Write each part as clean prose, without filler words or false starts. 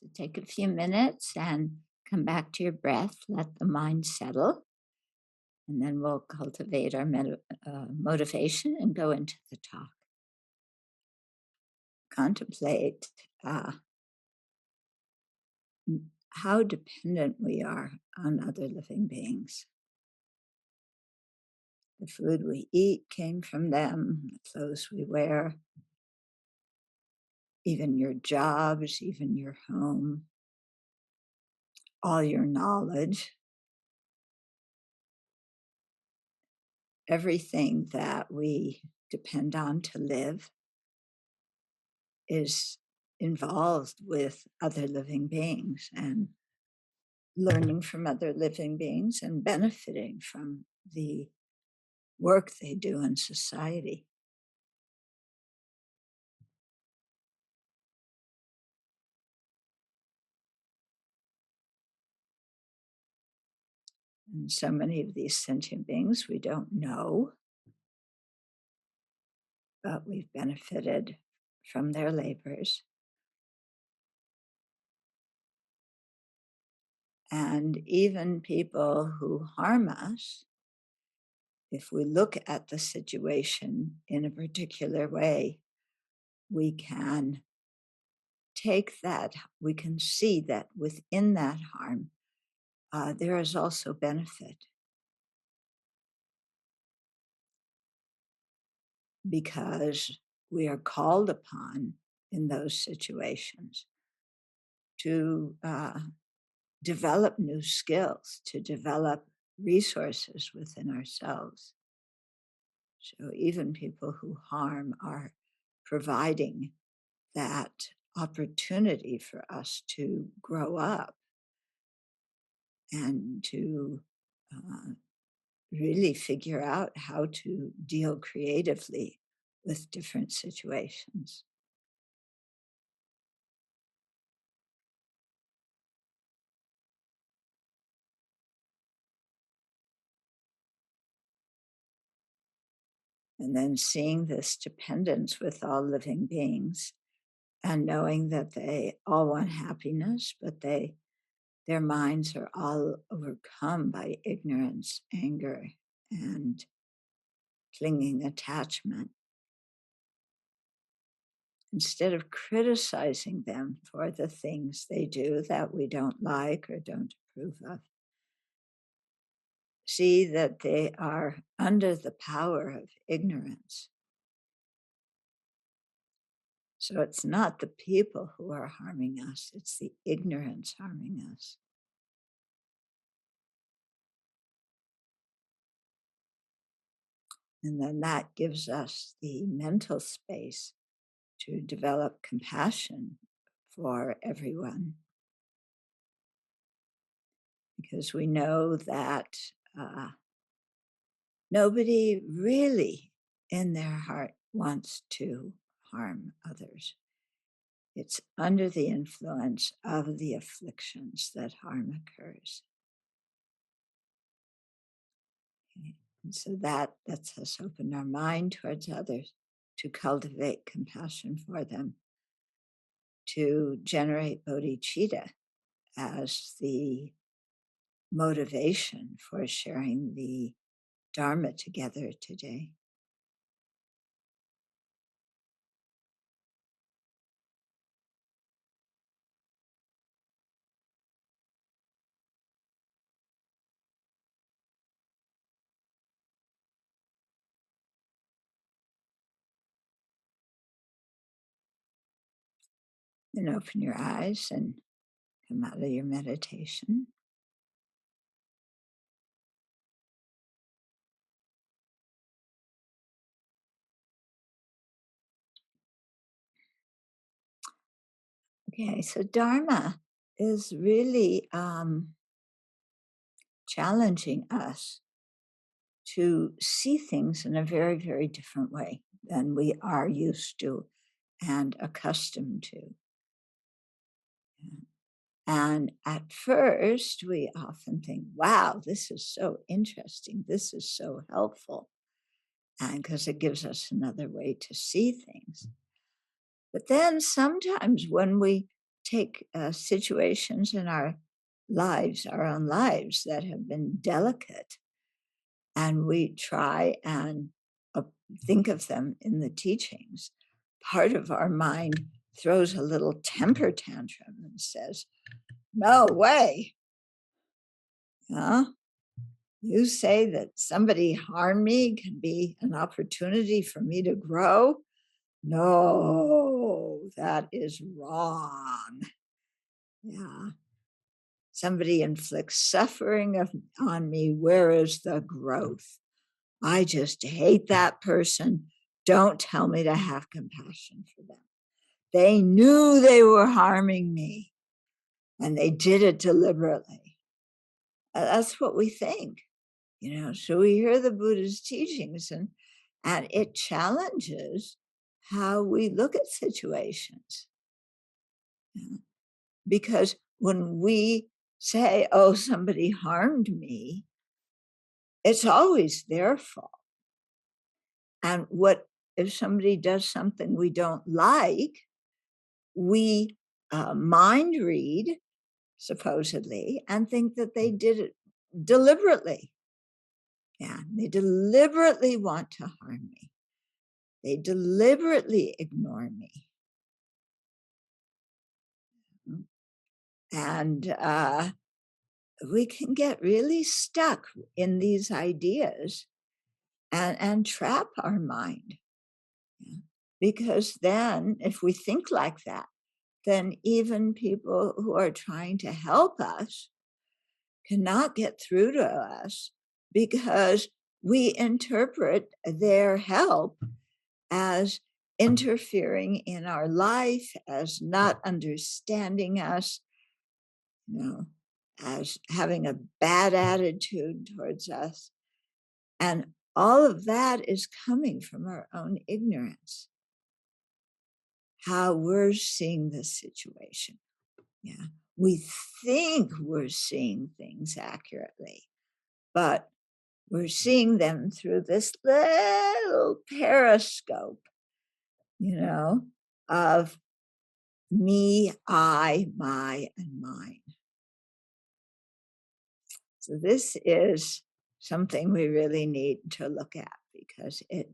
So take a few minutes and come back to your breath. Let the mind settle. And then we'll cultivate our motivation and go into the talk. Contemplate how dependent we are on other living beings. The food we eat came from them, the clothes we wear, even your jobs, even your home, all your knowledge, everything that we depend on to live is involved with other living beings, and learning from other living beings and benefiting from the work they do in society. And so many of these sentient beings we don't know, but we've benefited from their labors. And even people who harm us, if we look at the situation in a particular way, we can take that, we can see that within that harm, there is also benefit. Because we are called upon in those situations to develop new skills, to develop resources within ourselves. So even people who harm are providing that opportunity for us to grow up and to really figure out how to deal creatively with different situations. And then seeing this dependence with all living beings and knowing that they all want happiness, but their minds are all overcome by ignorance, anger, and clinging attachment. Instead of criticizing them for the things they do that we don't like or don't approve of, see that they are under the power of ignorance. So it's not the people who are harming us, it's the ignorance harming us. And then that gives us the mental space to develop compassion for everyone. Because we know that nobody really in their heart wants to harm others. It's under the influence of the afflictions that harm occurs. Okay. And so that lets us open our mind towards others, to cultivate compassion for them, to generate bodhicitta as the motivation for sharing the Dharma together today. Then open your eyes and come out of your meditation. Okay, so Dharma is really challenging us to see things in a very, very different way than we are used to and accustomed to. And at first, we often think, wow, this is so interesting. This is so helpful. And because it gives us another way to see things. But then sometimes when we take situations in our lives, our own lives that have been delicate, and we try and think of them in the teachings, part of our mind throws a little temper tantrum and says, no way. Huh? You say that somebody harmed me can be an opportunity for me to grow? No, that is wrong. Yeah. Somebody inflicts suffering on me. Where is the growth? I just hate that person. Don't tell me to have compassion for them. They knew they were harming me, and they did it deliberately. That's what we think, So we hear the Buddha's teachings, and it challenges how we look at situations. Because when we say, oh, somebody harmed me, it's always their fault. And what if somebody does something we don't like, we mind read, supposedly, and think that they did it deliberately. Yeah, they deliberately want to harm me. They deliberately ignore me. And we can get really stuck in these ideas and trap our mind. Because then, if we think like that, then even people who are trying to help us cannot get through to us because we interpret their help as interfering in our life, as not understanding us, as having a bad attitude towards us. And all of that is coming from our own ignorance, how we're seeing this situation. Yeah, we think we're seeing things accurately, but we're seeing them through this little periscope, of me, I, my, and mine. So this is something we really need to look at because it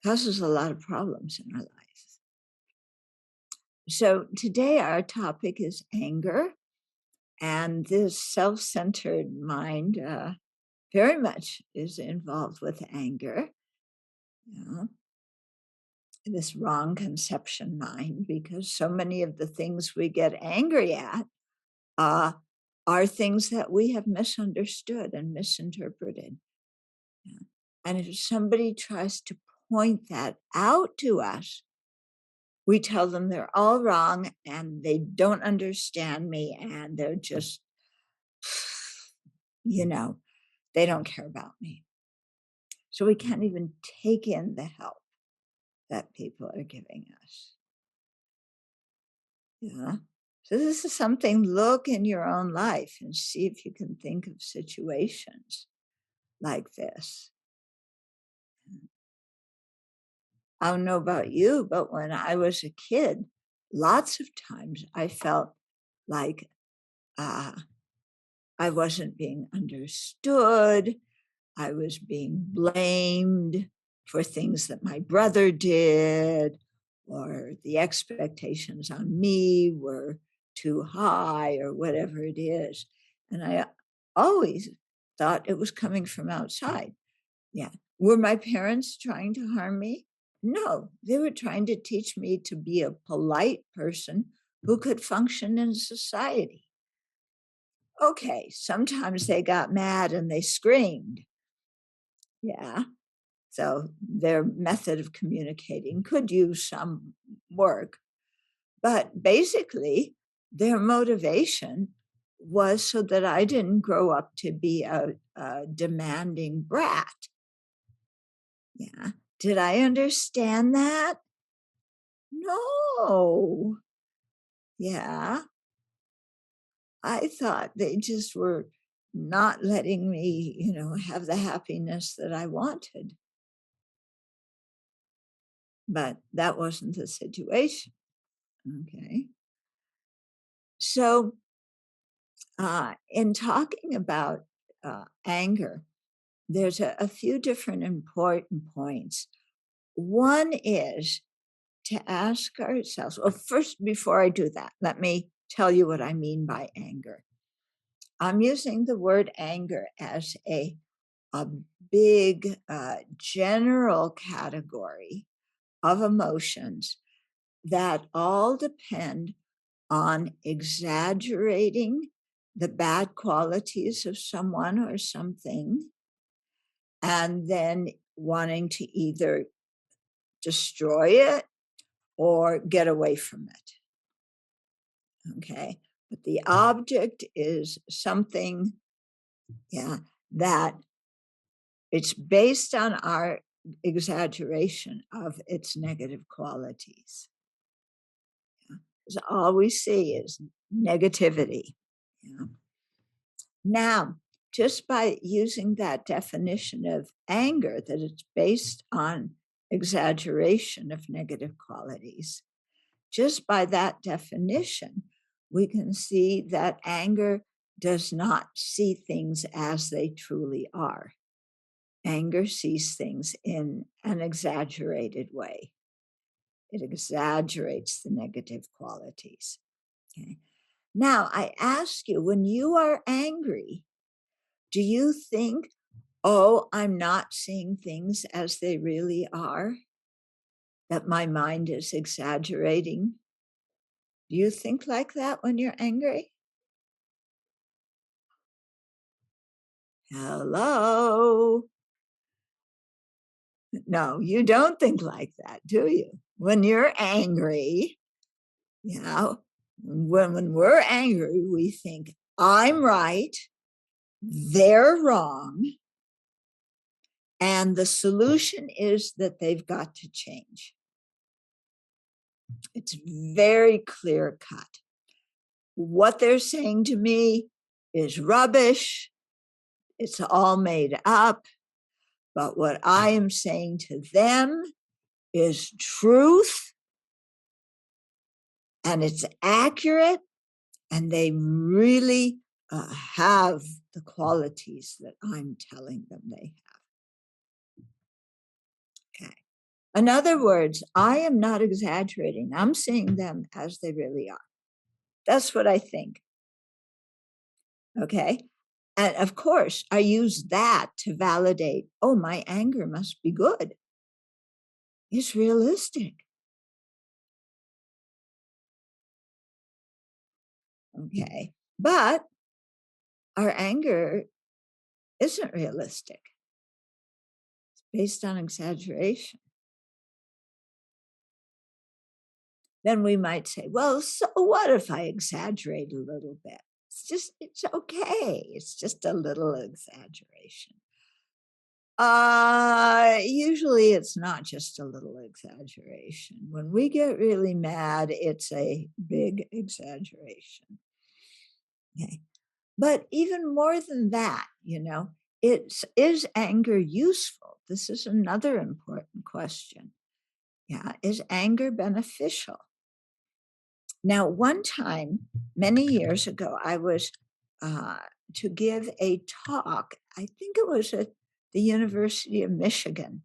causes a lot of problems in our life. So today our topic is anger, and this self-centered mind very much is involved with anger. This wrong conception mind, because so many of the things we get angry at are things that we have misunderstood and misinterpreted. And if somebody tries to point that out to us, we tell them they're all wrong and they don't understand me and they're just, they don't care about me. So we can't even take in the help that people are giving us. Yeah. So this is something, look in your own life and see if you can think of situations like this. I don't know about you, but when I was a kid, lots of times I felt like I wasn't being understood. I was being blamed for things that my brother did, or the expectations on me were too high, or whatever it is. And I always thought it was coming from outside. Yeah. Were my parents trying to harm me? No, they were trying to teach me to be a polite person who could function in society. Okay, sometimes they got mad and they screamed. Yeah. So their method of communicating could use some work. But basically, their motivation was so that I didn't grow up to be a demanding brat. Yeah. Did I understand that? No. Yeah. I thought they just were not letting me, have the happiness that I wanted. But that wasn't the situation. Okay. So in talking about anger, there's a few different important points. One is to ask ourselves, well, first, before I do that, let me tell you what I mean by anger. I'm using the word anger as a big general category of emotions that all depend on exaggerating the bad qualities of someone or something, and then wanting to either destroy it or get away from it. Okay. But the object is something, that it's based on our exaggeration of its negative qualities. Because all we see is negativity. Now, just by using that definition of anger, that it's based on exaggeration of negative qualities, just by that definition, we can see that anger does not see things as they truly are. Anger sees things in an exaggerated way. It exaggerates the negative qualities. Okay. Now, I ask you, when you are angry, do you think, oh, I'm not seeing things as they really are? That my mind is exaggerating? Do you think like that when you're angry? Hello? No, you don't think like that, do you? When you're angry, when we're angry, we think, I'm right, they're wrong, and the solution is that they've got to change. It's very clear cut. What they're saying to me is rubbish. It's all made up. But what I am saying to them is truth, and it's accurate, and they really have the qualities that I'm telling them they have. Okay. In other words, I am not exaggerating. I'm seeing them as they really are. That's what I think. Okay. And of course, I use that to validate, oh, my anger must be good. It's realistic. Okay. But our anger isn't realistic. It's based on exaggeration. Then we might say, well, so what if I exaggerate a little bit? It's okay. It's just a little exaggeration. Usually it's not just a little exaggeration. When we get really mad, it's a big exaggeration. Okay. But even more than that, is anger useful? This is another important question. Is anger beneficial? Now, one time, many years ago, I was to give a talk. I think it was at the University of Michigan,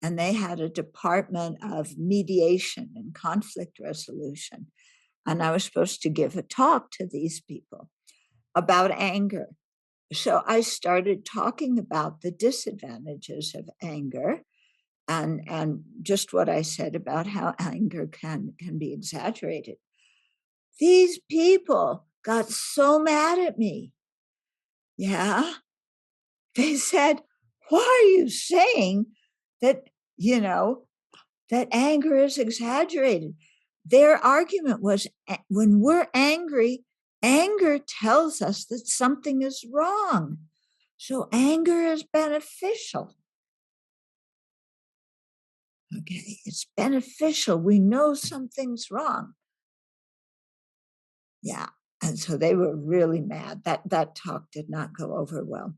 and they had a department of mediation and conflict resolution. And I was supposed to give a talk to these people about anger. So I started talking about the disadvantages of anger and just what I said about how anger can be exaggerated. These people got so mad at me. Yeah. They said, why are you saying that, that anger is exaggerated? Their argument was, when we're angry, anger tells us that something is wrong. So anger is beneficial. Okay, it's beneficial. We know something's wrong. Yeah. And so they were really mad. That talk did not go over well.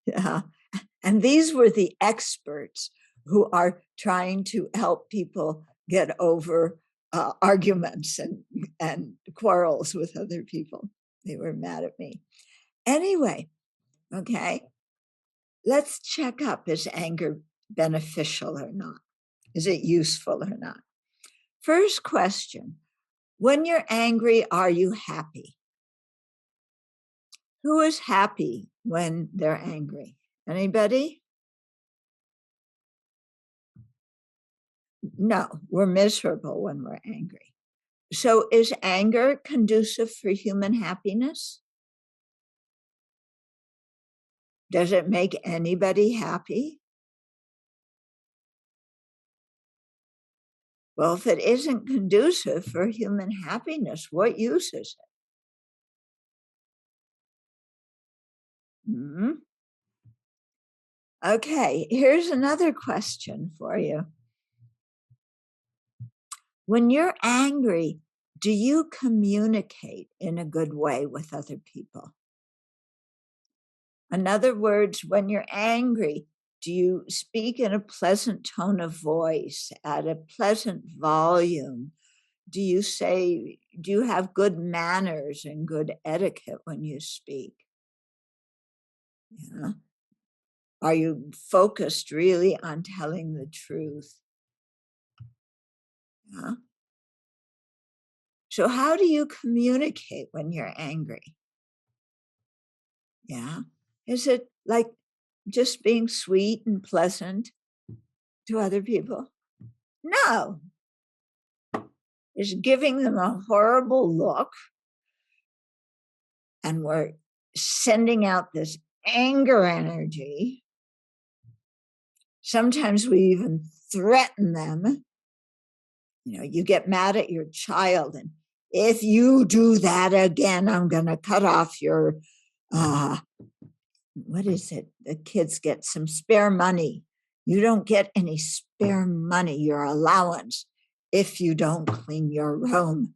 Yeah. And these were the experts who are trying to help people get over arguments and quarrels with other people. They were mad at me. Anyway, okay, let's check up. Is anger beneficial or not? Is it useful or not? First question, when you're angry, are you happy? Who is happy when they're angry? Anybody? No, we're miserable when we're angry. So is anger conducive for human happiness? Does it make anybody happy? Well, if it isn't conducive for human happiness, what use is it? Hmm? Okay, here's another question for you. When you're angry, do you communicate in a good way with other people? In other words, when you're angry, do you speak in a pleasant tone of voice, at a pleasant volume? Do you have good manners and good etiquette when you speak? Yeah. Are you focused really on telling the truth? Yeah. So how do you communicate when you're angry? Yeah. Is it like just being sweet and pleasant to other people? No. It's giving them a horrible look, and we're sending out this anger energy. Sometimes we even threaten them. You know, you get mad at your child, and if you do that again, I'm going to cut off your, what is it? The kids get some spare money. You don't get any spare money, your allowance, if you don't clean your room.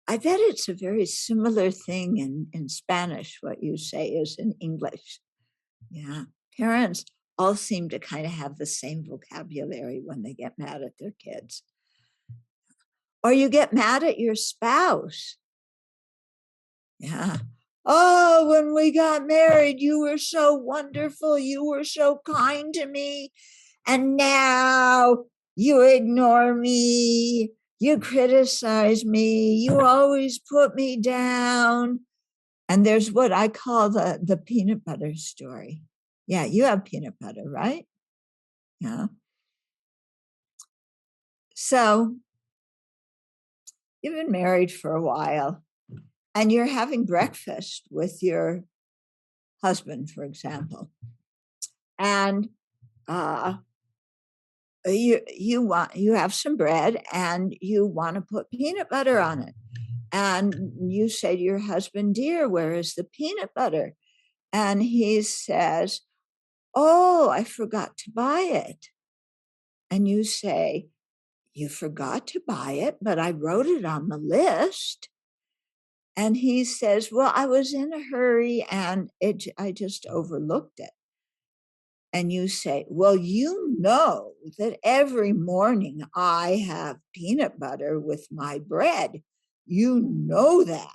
I bet it's a very similar thing in Spanish, what you say is in English. Yeah. Parents all seem to kind of have the same vocabulary when they get mad at their kids. Or you get mad at your spouse. Yeah. Oh, when we got married, you were so wonderful. You were so kind to me. And now you ignore me. You criticize me. You always put me down. And there's what I call the peanut butter story. Yeah, you have peanut butter, right? Yeah. So you've been married for a while and you're having breakfast with your husband, for example. And you have some bread and you want to put peanut butter on it. And you say to your husband, dear, where is the peanut butter? And he says, oh, I forgot to buy it. And you say, you forgot to buy it, but I wrote it on the list. And he says, well, I was in a hurry and I just overlooked it. And you say, well, you know that every morning I have peanut butter with my bread. You know that.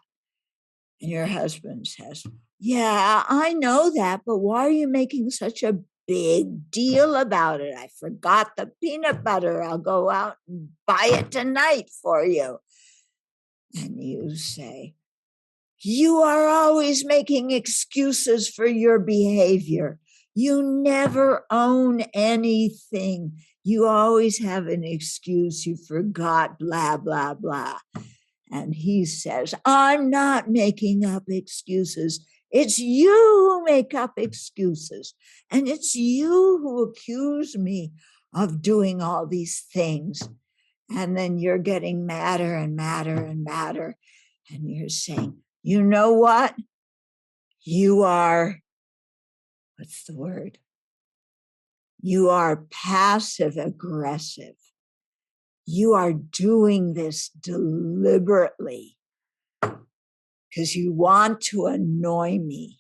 And your husband says, yeah, I know that, but why are you making such a big deal about it? I forgot the peanut butter. I'll go out and buy it tonight for you. And you say, you are always making excuses for your behavior. You never own anything. You always have an excuse. You forgot, blah, blah, blah. And he says, I'm not making up excuses. It's you who make up excuses. And it's you who accuse me of doing all these things. And then you're getting madder and madder and madder. And you're saying, you know what? You are, what's the word? You are passive aggressive. You are doing this deliberately because you want to annoy me.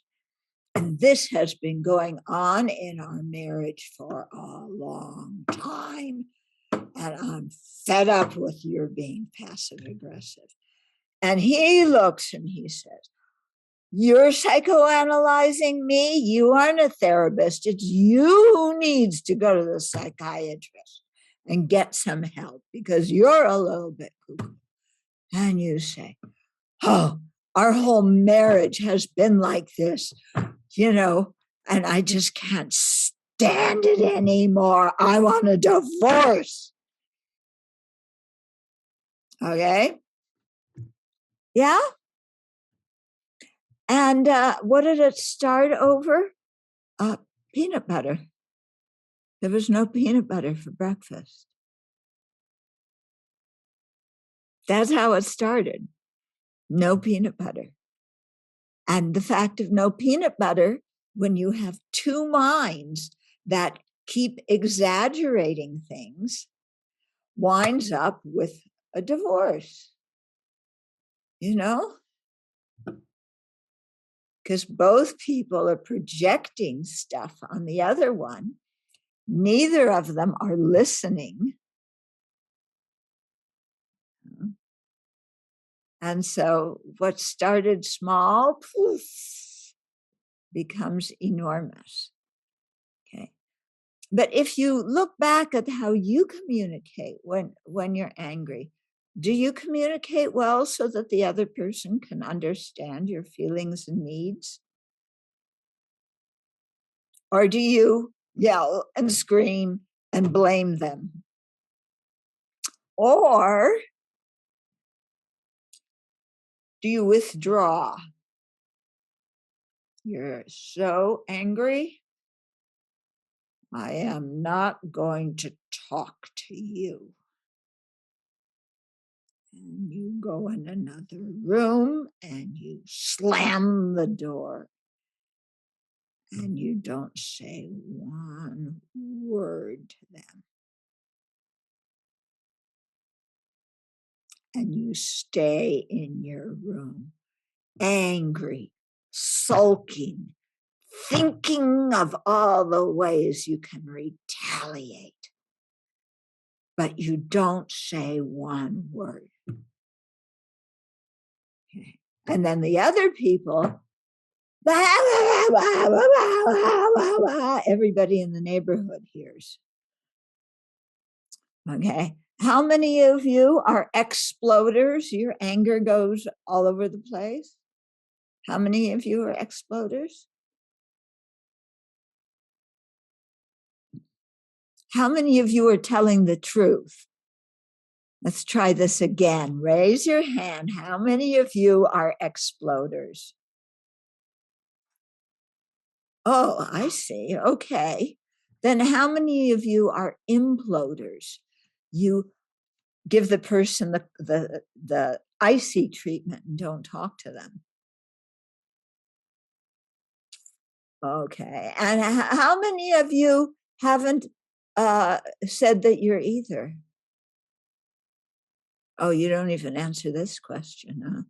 And this has been going on in our marriage for a long time. And I'm fed up with your being passive aggressive. And he looks and he says, you're psychoanalyzing me. You aren't a therapist. It's you who needs to go to the psychiatrist and get some help because you're a little bit cuckoo. And you say, oh, our whole marriage has been like this, and I just can't stand it anymore. I want a divorce. Okay. Yeah. And what did it start over? Peanut butter. There was no peanut butter for breakfast. That's how it started. No peanut butter. And the fact of no peanut butter, when you have two minds that keep exaggerating things, winds up with a divorce. Because both people are projecting stuff on the other one. Neither of them are listening. And so what started small, poof, becomes enormous. Okay. But if you look back at how you communicate when you're angry, do you communicate well so that the other person can understand your feelings and needs? Or do you yell and scream and blame them? Or do you withdraw? You're so angry. I am not going to talk to you. And you go in another room and you slam the door. And you don't say one word to them. And you stay in your room, angry, sulking, thinking of all the ways you can retaliate. But you don't say one word. Okay. And then the other people, everybody in the neighborhood hears. Okay. How many of you are exploders? Your anger goes all over the place. How many of you are exploders? How many of you are telling the truth? Let's try this again. Raise your hand. How many of you are exploders? Oh, I see. Okay. Then how many of you are imploders? You give the person the icy treatment and don't talk to them. Okay. And how many of you haven't said that you're either? Oh, you don't even answer this question, huh?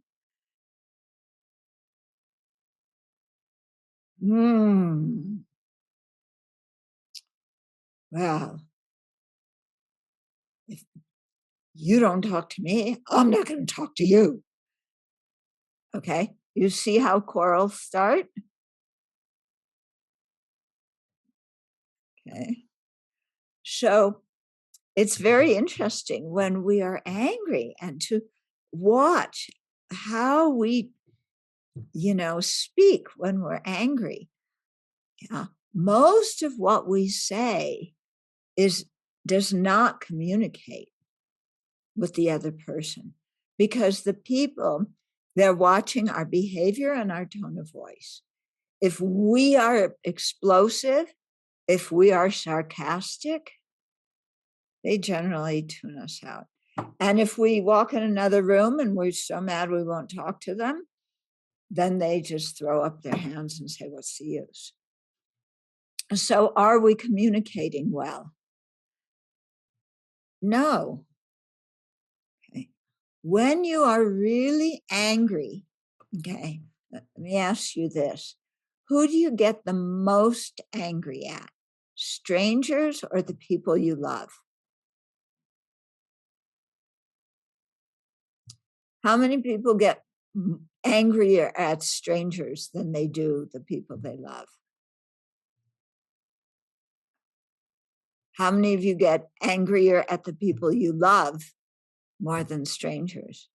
Well, if you don't talk to me, I'm not going to talk to you. Okay. You see how quarrels start? Okay. So it's very interesting when we are angry and to watch how we, speak when we're angry. Yeah. Most of what we say does not communicate with the other person because the people, they're watching our behavior and our tone of voice. If we are explosive, if we are sarcastic, they generally tune us out. And if we walk in another room and we're so mad we won't talk to them, then they just throw up their hands and say, what's the use? So are we communicating well? No. Okay. When you are really angry, okay, let me ask you this. Who do you get the most angry at? Strangers or the people you love? How many people get angrier at strangers than they do the people they love? How many of you get angrier at the people you love more than strangers?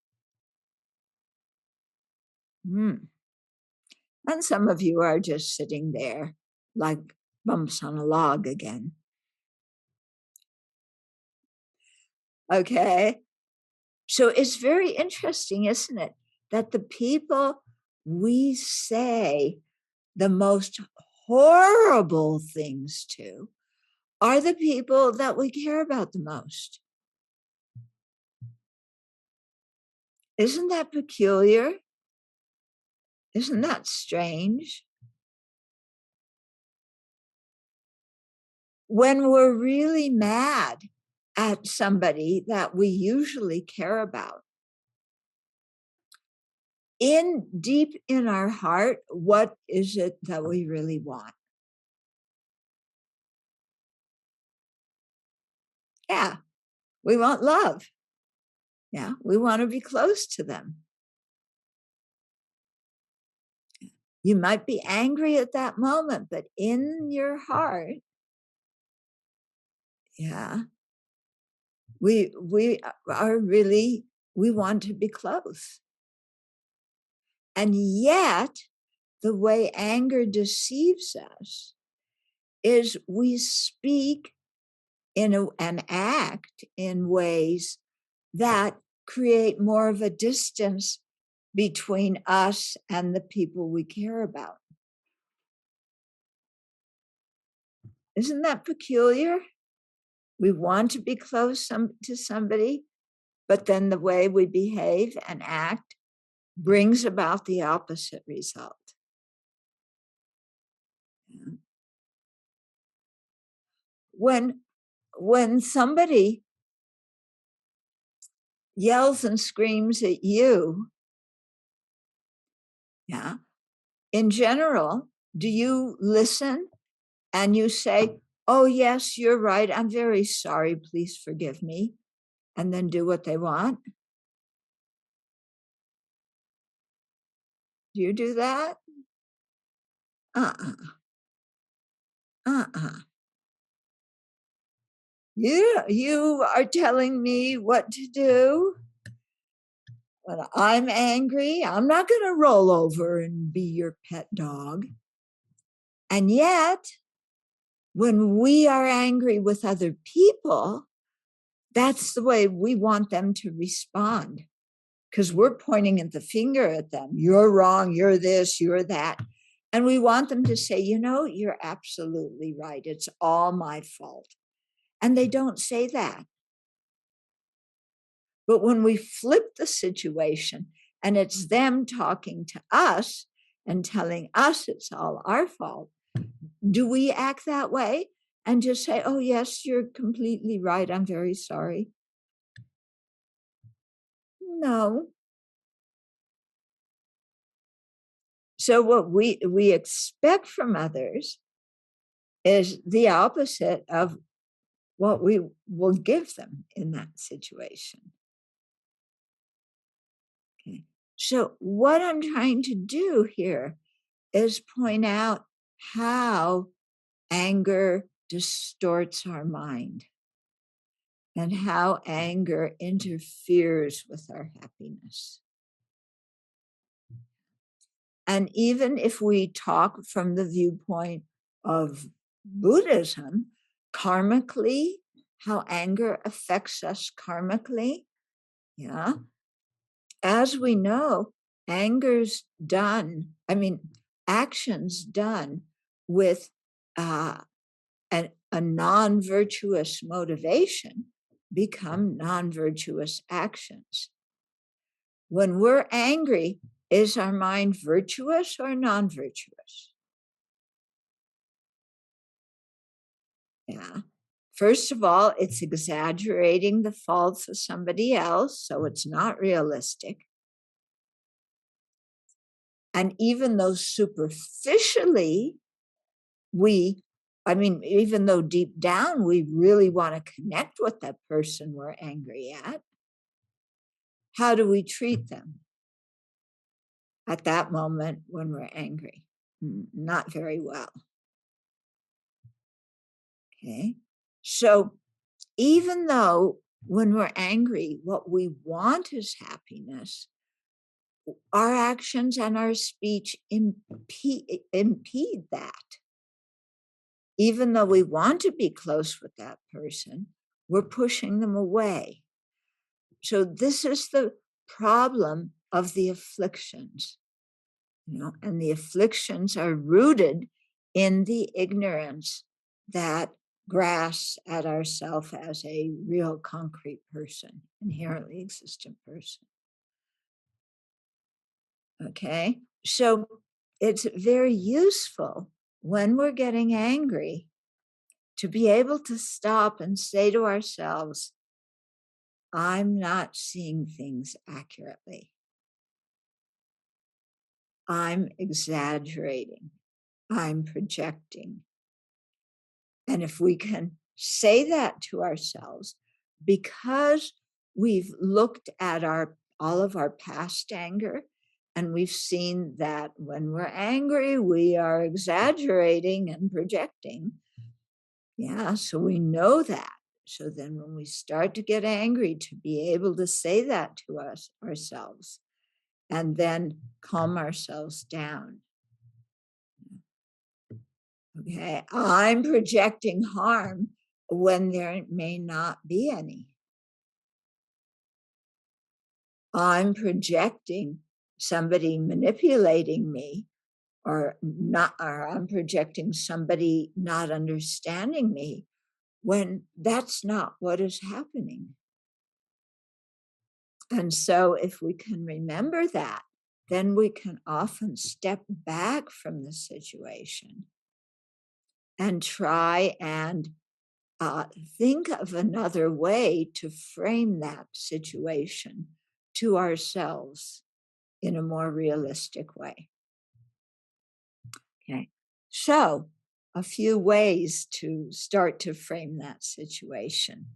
And some of you are just sitting there like bumps on a log again. Okay. So it's very interesting, isn't it? That the people we say the most horrible things to are the people that we care about the most. Isn't that peculiar? Isn't that strange? When we're really mad at somebody that we usually care about, deep in our heart, what is it that we really want? Yeah, we want love. Yeah, we want to be close to them. You might be angry at that moment, but in your heart, yeah, we are really, we want to be close. And yet, the way anger deceives us is we speak and act in ways that create more of a distance between us and the people we care about. Isn't that peculiar? We want to be close to somebody, but then the way we behave and act brings about the opposite result. When somebody yells and screams at you, yeah, in general, do you listen and you say, oh, yes, you're right, I'm very sorry, please forgive me, and then do what they want? Do you do that? Uh-uh. Uh-uh. You are telling me what to do? When I'm angry, I'm not going to roll over and be your pet dog. And yet, when we are angry with other people, that's the way we want them to respond, because we're pointing the finger at them. You're wrong, you're this, you're that. And we want them to say, you know, you're absolutely right. It's all my fault. And they don't say that. But when we flip the situation and it's them talking to us and telling us it's all our fault, do we act that way and just say, oh, yes, you're completely right, I'm very sorry? No. So what we expect from others is the opposite of what we will give them in that situation. Okay. So what I'm trying to do here is point out how anger distorts our mind and how anger interferes with our happiness. And even if we talk from the viewpoint of Buddhism, karmically, how anger affects us karmically, yeah. As we know, actions done with a non-virtuous motivation become non-virtuous actions. When we're angry, is our mind virtuous or non-virtuous? Yeah. First of all, it's exaggerating the faults of somebody else, so it's not realistic. And even though superficially even though deep down we really want to connect with that person we're angry at, how do we treat them at that moment when we're angry? Not very well. Okay. So even though when we're angry, what we want is happiness, our actions and our speech impede that. Even though we want to be close with that person, we're pushing them away. So this is the problem of the afflictions, and the afflictions are rooted in the ignorance that grasps at ourself as a real concrete person, inherently existent person. Okay, so it's very useful when we're getting angry to be able to stop and say to ourselves, I'm not seeing things accurately. I'm exaggerating. I'm projecting. And if we can say that to ourselves, because we've looked at all of our past anger, and we've seen that when we're angry, we are exaggerating and projecting. Yeah, so we know that. So then when we start to get angry, to be able to say that to ourselves, and then calm ourselves down. Okay, I'm projecting harm when there may not be any. I'm projecting somebody manipulating me, or I'm projecting somebody not understanding me, when that's not what is happening. And so if we can remember that, then we can often step back from the situation and try and think of another way to frame that situation to ourselves in a more realistic way. Okay, so a few ways to start to frame that situation.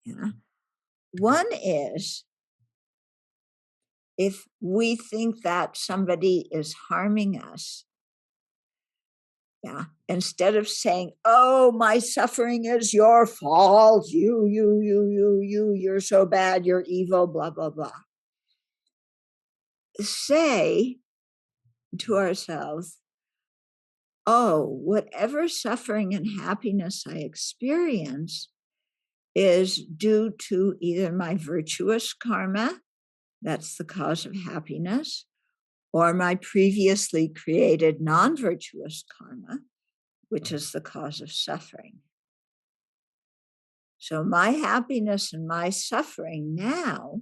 Yeah. One is, if we think that somebody is harming us, instead of saying, oh, my suffering is your fault, you're so bad, you're evil, blah, blah, blah. Say to ourselves, oh, whatever suffering and happiness I experience is due to either my virtuous karma, that's the cause of happiness, or my previously created non-virtuous karma, which is the cause of suffering. So my happiness and my suffering now,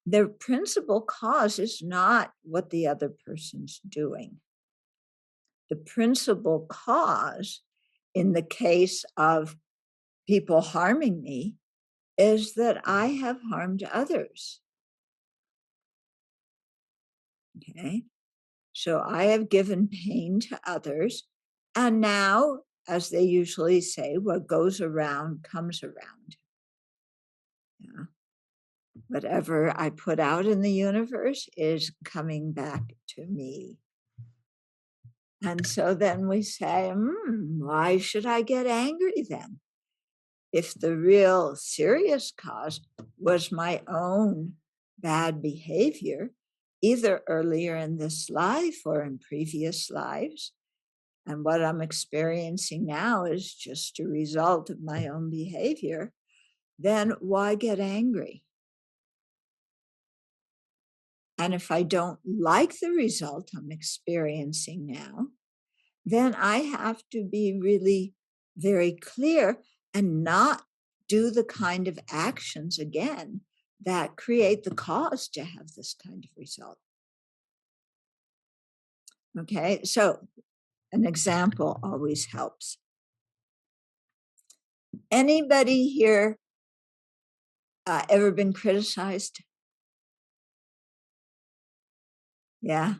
their principal cause is not what the other person's doing. The principal cause in the case of people harming me is that I have harmed others. Okay, so I have given pain to others, and now, as they usually say, what goes around comes around. Yeah. Whatever I put out in the universe is coming back to me. And so then we say, why should I get angry then? If the real serious cause was my own bad behavior, either earlier in this life or in previous lives, and what I'm experiencing now is just a result of my own behavior, then why get angry? And if I don't like the result I'm experiencing now, then I have to be really very clear and not do the kind of actions again that create the cause to have this kind of result. Okay, so an example always helps. Anybody here ever been criticized? Yeah.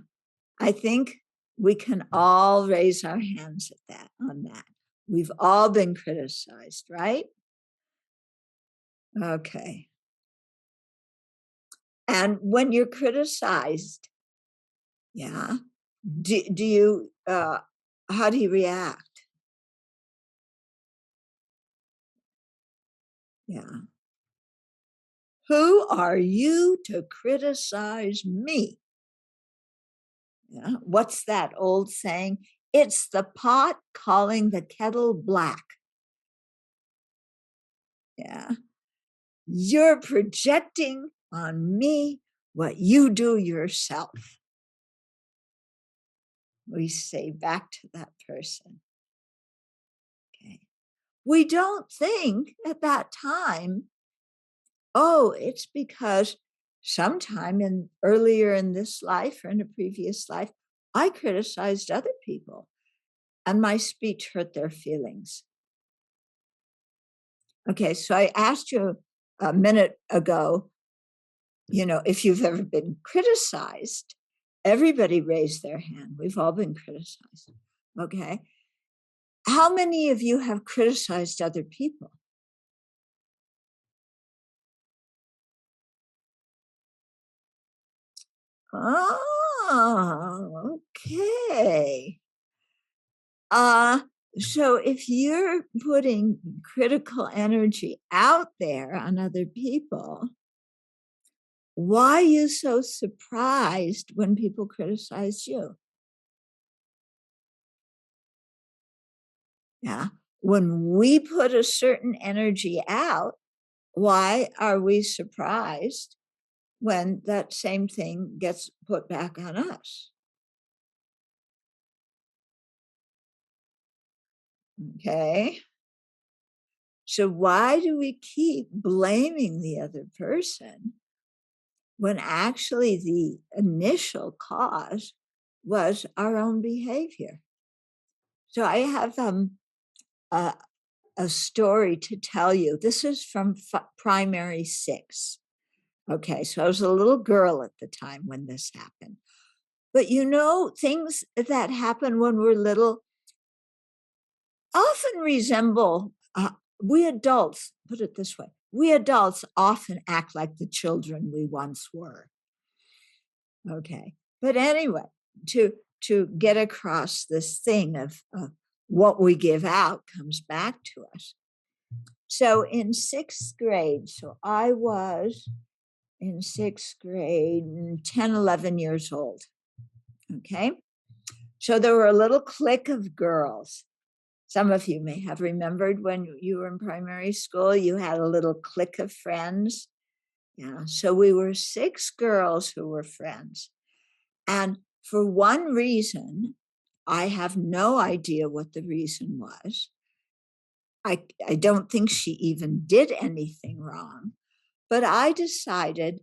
I think we can all raise our hands at that, on that. We've all been criticized, right? Okay. And when you're criticized, yeah, do you, how do you react? Yeah. Who are you to criticize me? Yeah. What's that old saying? It's the pot calling the kettle black. Yeah. You're projecting on me what you do yourself. We say back to that person. Okay. We don't think at that time, oh, it's because sometime in earlier in this life or in a previous life, I criticized other people and my speech hurt their feelings. Okay, so I asked you a minute ago, if you've ever been criticized. Everybody raised their hand. We've all been criticized. Okay. How many of you have criticized other people? Oh, okay. So if you're putting critical energy out there on other people, why are you so surprised when people criticize you? Yeah. When we put a certain energy out, why are we surprised when that same thing gets put back on us? Okay. So why do we keep blaming the other person when actually the initial cause was our own behavior? So I have a, a story to tell you. This is from primary 6. Okay, so I was a little girl at the time when this happened. But things that happen when we're little often resemble, we adults, put it this way, we adults often act like the children we once were. Okay. But anyway, to get across this thing of what we give out comes back to us. So in 6th grade, so I was in 6th grade, 10, 11 years old. Okay. So there were a little clique of girls. Some of you may have remembered when you were in primary school, you had a little clique of friends. Yeah. So we were 6 girls who were friends. And for one reason, I have no idea what the reason was. I don't think she even did anything wrong, but I decided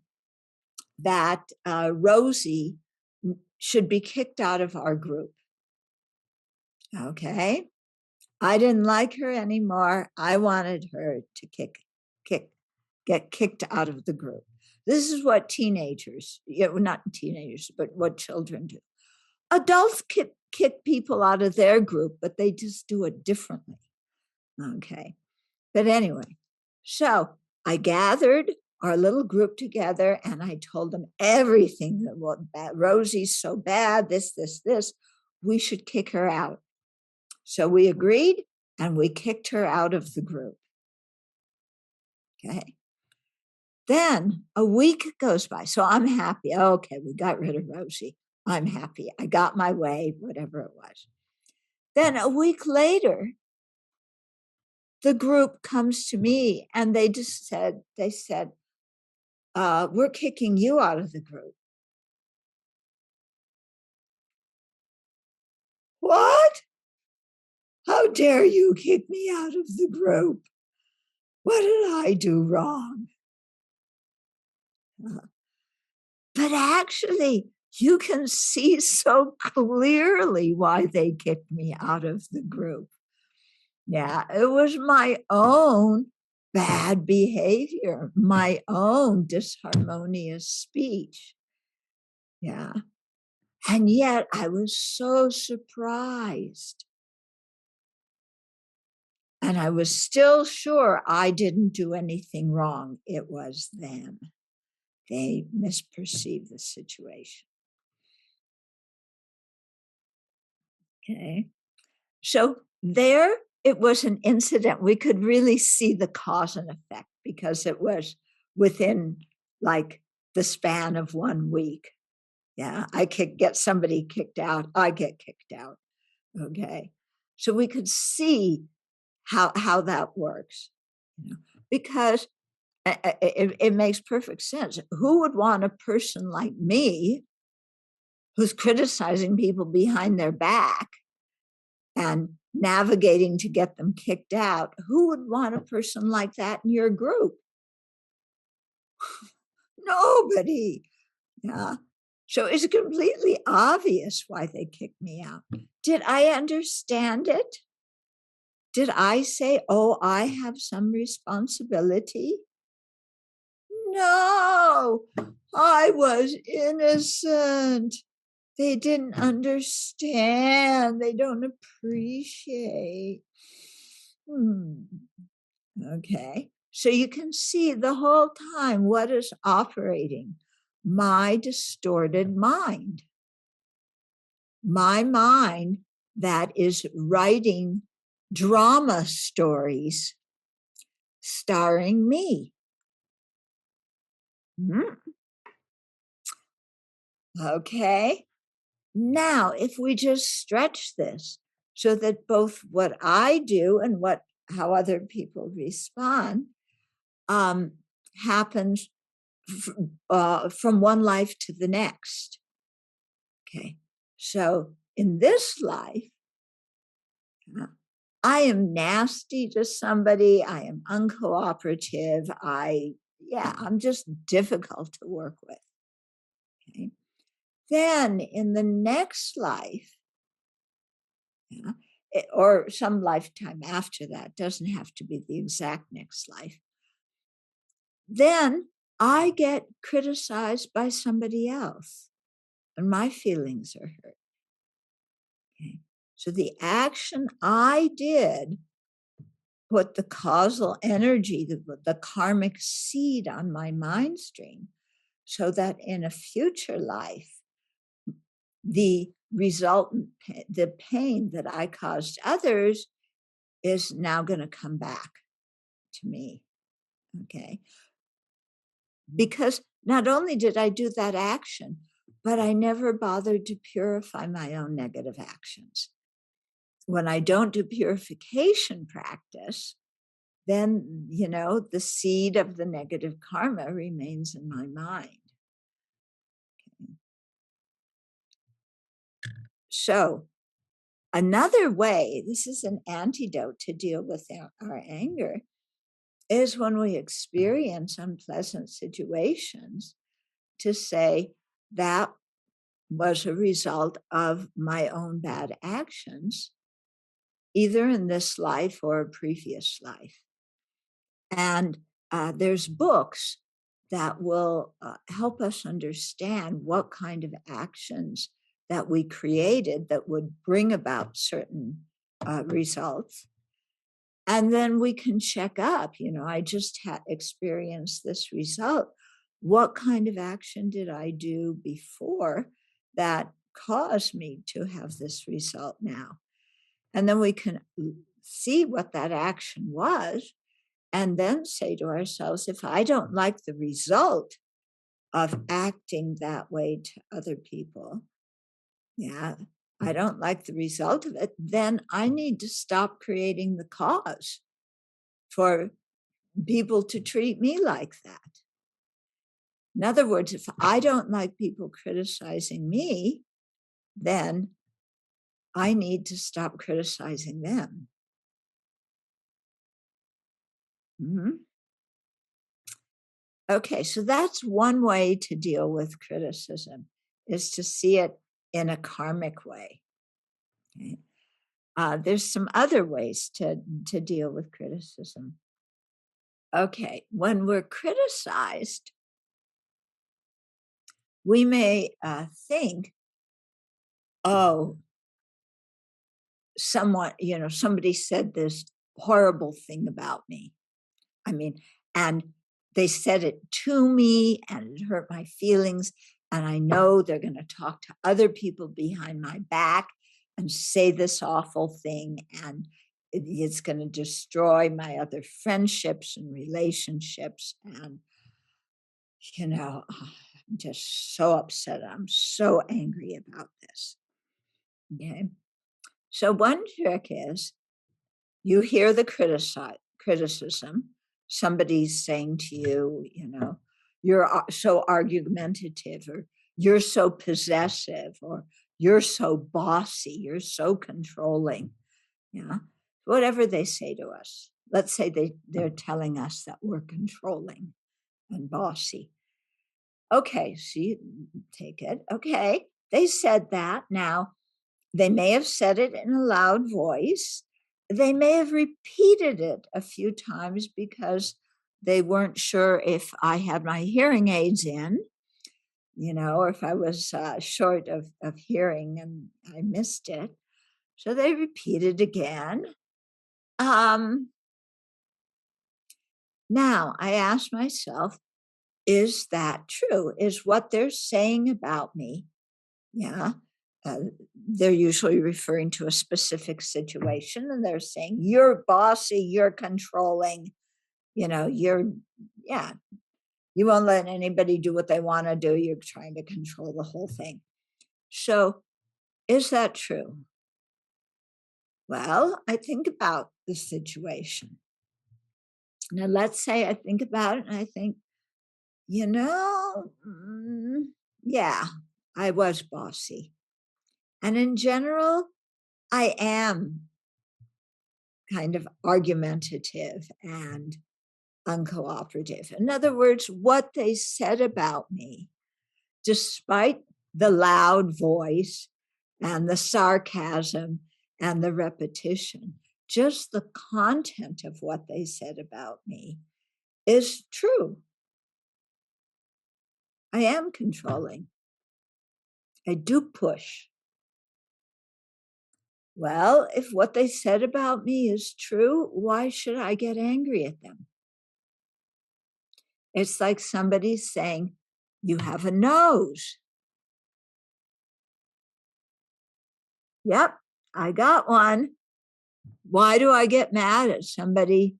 that Rosie should be kicked out of our group. Okay. I didn't like her anymore. I wanted her to get kicked out of the group. This is what teenagers, not teenagers, but what children do. Adults kick people out of their group, but they just do it differently. Okay. But anyway, so I gathered our little group together and I told them everything that Rosie's so bad, this. We should kick her out. So we agreed and we kicked her out of the group. Okay. Then a week goes by. So I'm happy. Okay, we got rid of Rosie. I'm happy. I got my way, whatever it was. Then a week later, the group comes to me and they said, we're kicking you out of the group. What? How dare you kick me out of the group? What did I do wrong? But actually, you can see so clearly why they kicked me out of the group. Yeah, it was my own bad behavior, my own disharmonious speech. Yeah. And yet I was so surprised. And I was still sure I didn't do anything wrong. It was them. They misperceived the situation. Okay. So there it was an incident. We could really see the cause and effect because it was within like the span of 1 week. Yeah, I could get somebody kicked out. I get kicked out. Okay. So we could see how that works. You know, because it makes perfect sense. Who would want a person like me who's criticizing people behind their back and navigating to get them kicked out? Who would want a person like that in your group? Nobody. Yeah. So it's completely obvious why they kicked me out. Did I understand it? Did I say, oh, I have some responsibility? No, I was innocent. They didn't understand. They don't appreciate. Okay. So you can see the whole time what is operating. My distorted mind. My mind that is writing drama stories starring me. Okay. Now, if we just stretch this so that both what I do and how other people respond happens from one life to the next. Okay. So in this life, I am nasty to somebody. I am uncooperative. I'm just difficult to work with. Okay. Then in the next life, or some lifetime after that, doesn't have to be the exact next life, then I get criticized by somebody else and my feelings are hurt. Okay. So the action I did put the causal energy, the karmic seed on my mind stream, so that in a future life, the resultant, the pain that I caused others is now going to come back to me. Okay. Because not only did I do that action, but I never bothered to purify my own negative actions. When I don't do purification practice, then, the seed of the negative karma remains in my mind. Okay. So another way, this is an antidote to deal with our anger, is when we experience unpleasant situations to say that was a result of my own bad actions, either in this life or a previous life. And there's books that will help us understand what kind of actions that we created that would bring about certain results. And then we can check up, I just experienced this result. What kind of action did I do before that caused me to have this result now? And then we can see what that action was and then say to ourselves, if I don't like the result of acting that way to other people, I don't like the result of it, then I need to stop creating the cause for people to treat me like that. In other words, if I don't like people criticizing me, then I need to stop criticizing them. Okay, so that's one way to deal with criticism, is to see it in a karmic way. Okay? There's some other ways to deal with criticism. Okay, when we're criticized, we may think oh, somebody said this horrible thing about me. I mean, and they said it to me and it hurt my feelings. And I know they're going to talk to other people behind my back and say this awful thing. And it's going to destroy my other friendships and relationships. And, I'm just so upset. I'm so angry about this. Okay. So one trick is you hear the criticism. Somebody's saying to you, you're so argumentative, or you're so possessive, or you're so bossy, you're so controlling. Whatever they say to us. Let's say they're telling us that we're controlling and bossy. Okay, so you take it. Okay, they said that. Now, they may have said it in a loud voice. They may have repeated it a few times because they weren't sure if I had my hearing aids in, or if I was short of hearing and I missed it. So they repeated again. Now, I asked myself, is that true? Is what they're saying about me? Yeah. They're usually referring to a specific situation, and they're saying, you're bossy, you're controlling, you won't let anybody do what they want to do. You're trying to control the whole thing. So is that true? Well, I think about the situation. Now, let's say I think about it and I think, yeah, I was bossy. And in general, I am kind of argumentative and uncooperative. In other words, what they said about me, despite the loud voice and the sarcasm and the repetition, just the content of what they said about me is true. I am controlling. I do push. Well, if what they said about me is true, why should I get angry at them? It's like somebody saying, you have a nose. Yep, I got one. Why do I get mad at somebody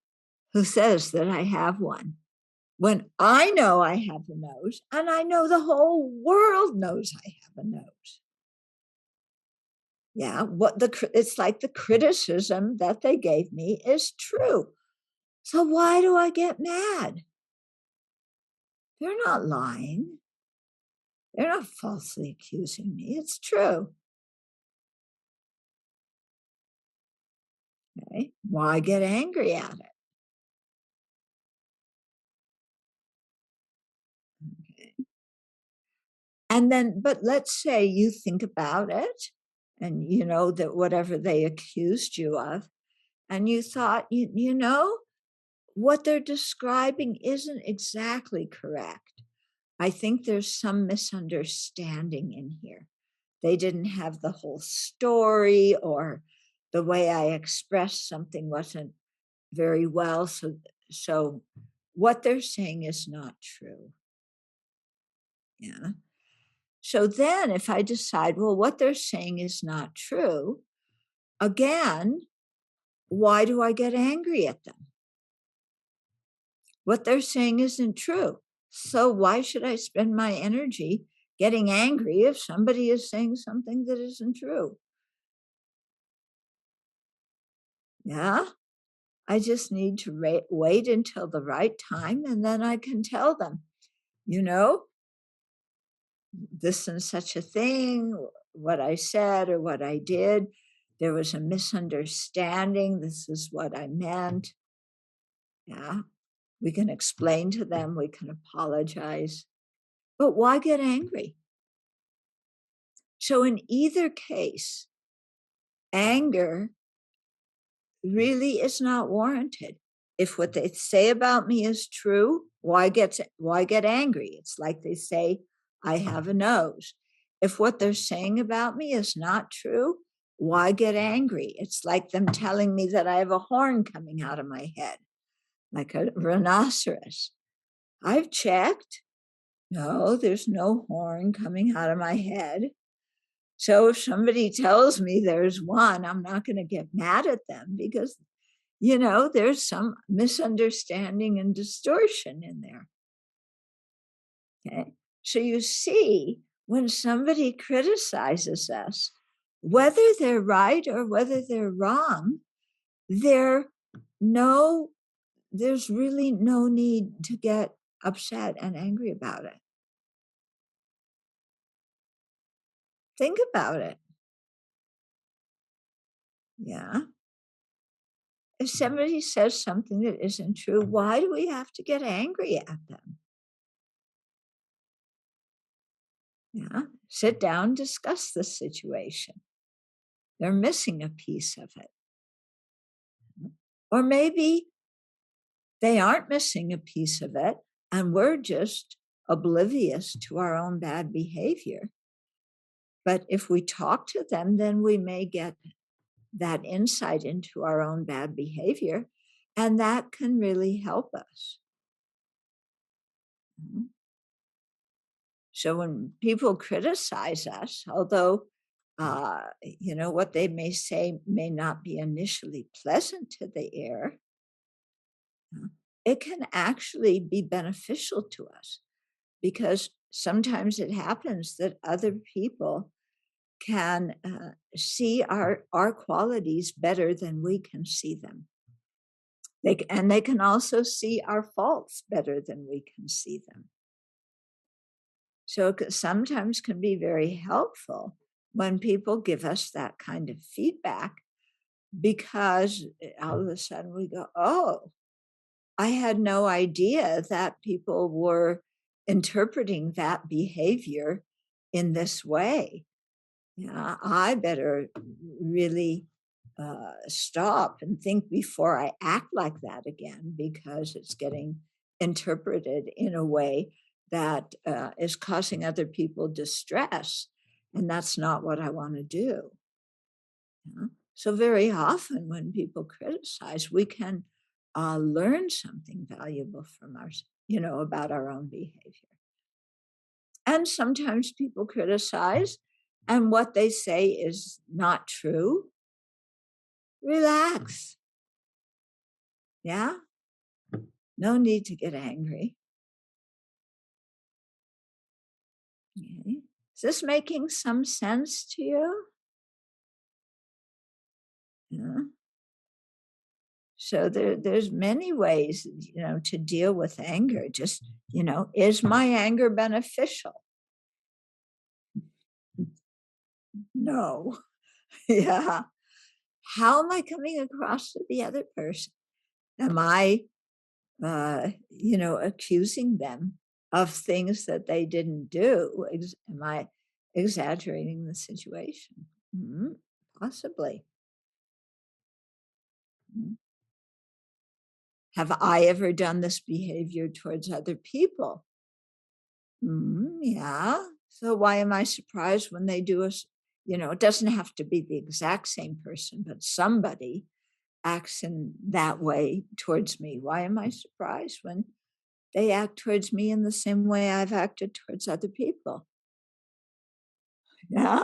who says that I have one? When I know I have a nose, and I know the whole world knows I have a nose. Yeah, it's like the criticism that they gave me is true. So why do I get mad? They're not lying. They're not falsely accusing me. It's true. Okay. Why get angry at it? Okay. And then, but let's say you think about it and you know that whatever they accused you of, and you thought, what they're describing isn't exactly correct. I think there's some misunderstanding in here. They didn't have the whole story, or the way I expressed something wasn't very well. So what they're saying is not true. Yeah. So then if I decide, well, what they're saying is not true, again, why do I get angry at them? What they're saying isn't true. So why should I spend my energy getting angry if somebody is saying something that isn't true? Yeah. I just need to wait until the right time, and then I can tell them, this and such a thing, what I said or what I did, there was a misunderstanding. This is what I meant. Yeah. We can explain to them, we can apologize. But why get angry? So in either case, anger really is not warranted. If what they say about me is true, why get angry? It's like they say, I have a nose. If what they're saying about me is not true, why get angry? It's like them telling me that I have a horn coming out of my head, like a rhinoceros. I've checked. No, there's no horn coming out of my head. So if somebody tells me there's one, I'm not going to get mad at them because, there's some misunderstanding and distortion in there. Okay. So you see, when somebody criticizes us, whether they're right or whether they're wrong, there's really no need to get upset and angry about it. Think about it. Yeah. If somebody says something that isn't true, why do we have to get angry at them? Yeah. Sit down, discuss the situation. They're missing a piece of it. Or maybe they aren't missing a piece of it, and we're just oblivious to our own bad behavior. But if we talk to them, then we may get that insight into our own bad behavior, and that can really help us. So when people criticize us, although what they may say may not be initially pleasant to the ear, it can actually be beneficial to us, because sometimes it happens that other people can see our qualities better than we can see them. They can also see our faults better than we can see them. So it sometimes can be very helpful when people give us that kind of feedback, because all of a sudden we go, oh, I had no idea that people were interpreting that behavior in this way. Yeah, I better really stop and think before I act like that again, because it's getting interpreted in a way that is causing other people distress. And that's not what I want to do. Yeah? So very often when people criticize, we can learn something valuable from about our own behavior. And sometimes people criticize, and what they say is not true. Relax. Yeah? No need to get angry. Okay. Is this making some sense to you? Yeah. So there's many ways, to deal with anger. Just, is my anger beneficial? No. Yeah. How am I coming across to the other person? Am I, accusing them of things that they didn't do? Am I exaggerating the situation? Possibly. Mhm. Have I ever done this behavior towards other people? Yeah. So why am I surprised when they do it doesn't have to be the exact same person, but somebody acts in that way towards me. Why am I surprised when they act towards me in the same way I've acted towards other people? Yeah.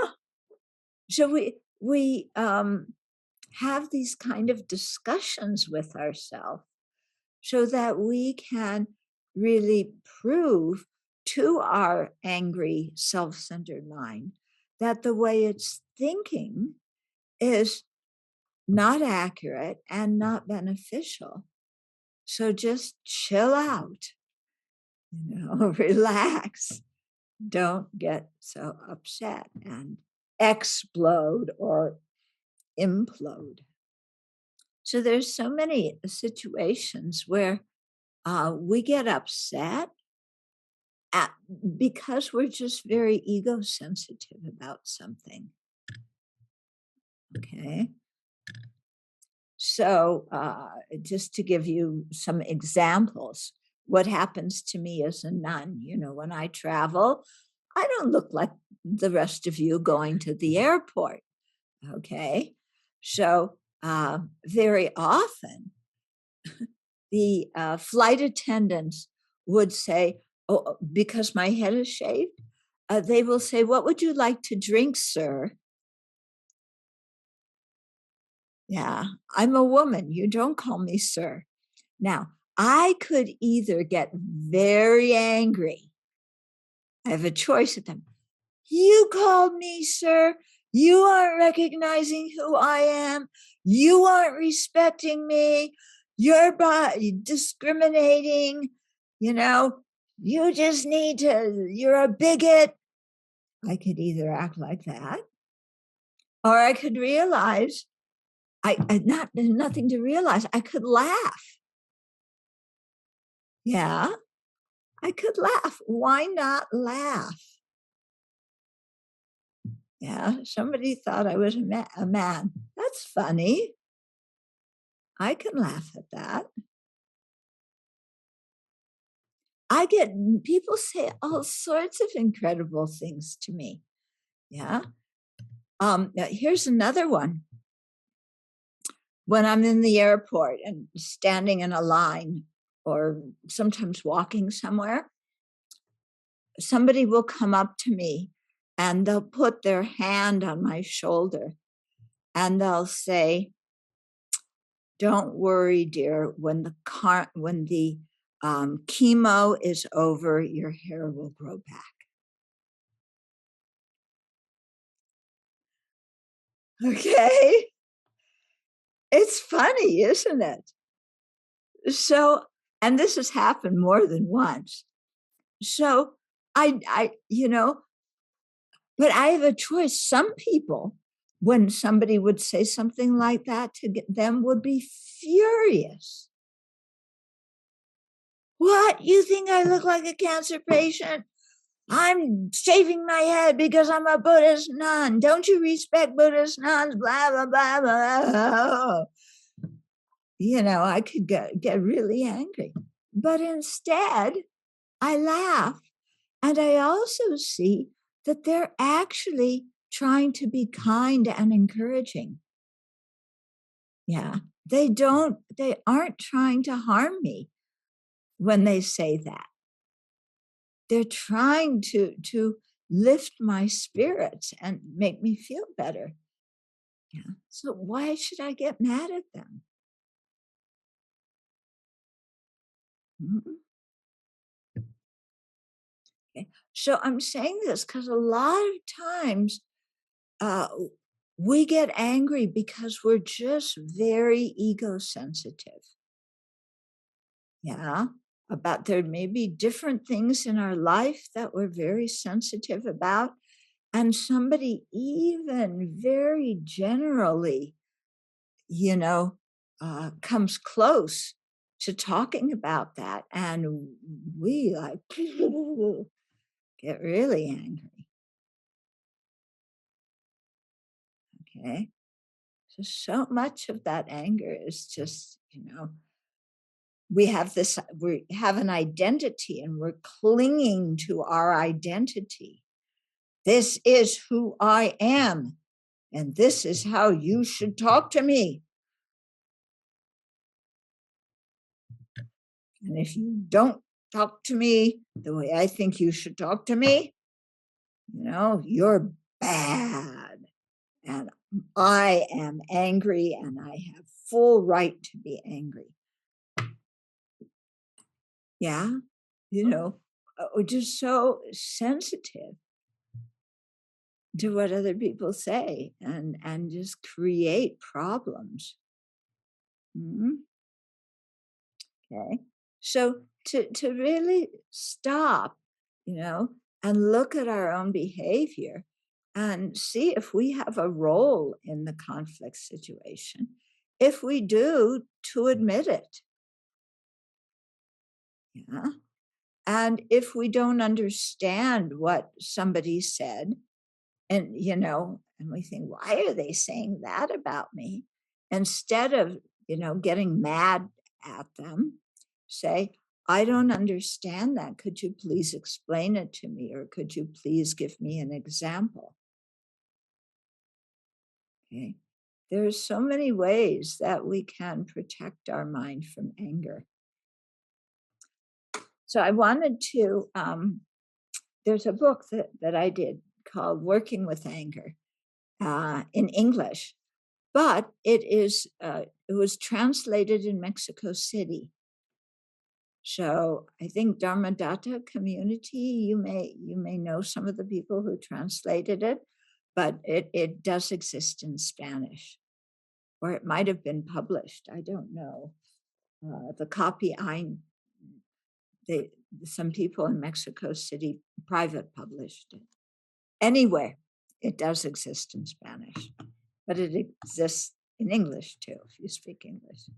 So we have these kind of discussions with ourselves so that we can really prove to our angry, self-centered mind that the way it's thinking is not accurate and not beneficial. So just chill out, relax. Don't get so upset and explode or implode. So there's so many situations where we get upset at, because we're just very ego sensitive about something. Okay. So just to give you some examples, what happens to me as a nun, when I travel, I don't look like the rest of you going to the airport. Okay. So very often the flight attendants would say, oh, because my head is shaved, they will say, what would you like to drink, sir? Yeah, I'm a woman. You don't call me sir. Now, I could either get very angry. I have a choice of them. You called me sir. You aren't recognizing who I am. You aren't respecting me. You're discriminating. You just need to, you're a bigot. I could either act like that, or I could realize there's nothing to realize. I could laugh. Yeah, I could laugh. Why not laugh? Yeah, somebody thought I was a man. That's funny. I can laugh at that. I get people say all sorts of incredible things to me. Yeah. Here's another one. When I'm in the airport and standing in a line or sometimes walking somewhere, somebody will come up to me and they'll put their hand on my shoulder and they'll say, don't worry, dear, when the chemo is over, your hair will grow back. Okay. It's funny, isn't it? So, and this has happened more than once. So but I have a choice. Some people, when somebody would say something like that to them, would be furious. What? You think I look like a cancer patient? I'm shaving my head because I'm a Buddhist nun. Don't you respect Buddhist nuns? Blah, blah, blah, blah. I could get really angry. But instead, I laugh. And I also see that they're actually trying to be kind and encouraging. Yeah, they aren't trying to harm me when they say that. They're trying to lift my spirits and make me feel better. Yeah. So why should I get mad at them? Mm-hmm. Okay. So I'm saying this because a lot of times we get angry because we're just very ego sensitive. Yeah. About there may be different things in our life that we're very sensitive about. And somebody even very generally, comes close to talking about that. And we like get really angry. Okay. So much of that anger is just, we have an identity and we're clinging to our identity. This is who I am, and this is how you should talk to me. And if you don't talk to me the way I think you should talk to me, you're bad. And I am angry and I have full right to be angry. Yeah. We're just so sensitive to what other people say and just create problems. Mm-hmm. Okay. So to really stop, and look at our own behavior and see if we have a role in the conflict situation. If we do, to admit it. Yeah. And if we don't understand what somebody said, and we think, why are they saying that about me? Instead of, getting mad at them, say, I don't understand that. Could you please explain it to me? Or could you please give me an example? Okay. There's so many ways that we can protect our mind from anger. So I wanted to, there's a book that I did called Working with Anger in English, but it was translated in Mexico City. So I think Dharmadatta community, you may know some of the people who translated it, but it does exist in Spanish, or it might have been published. I don't know. The copy some people in Mexico City private published it. Anyway, it does exist in Spanish, but it exists in English too, if you speak English.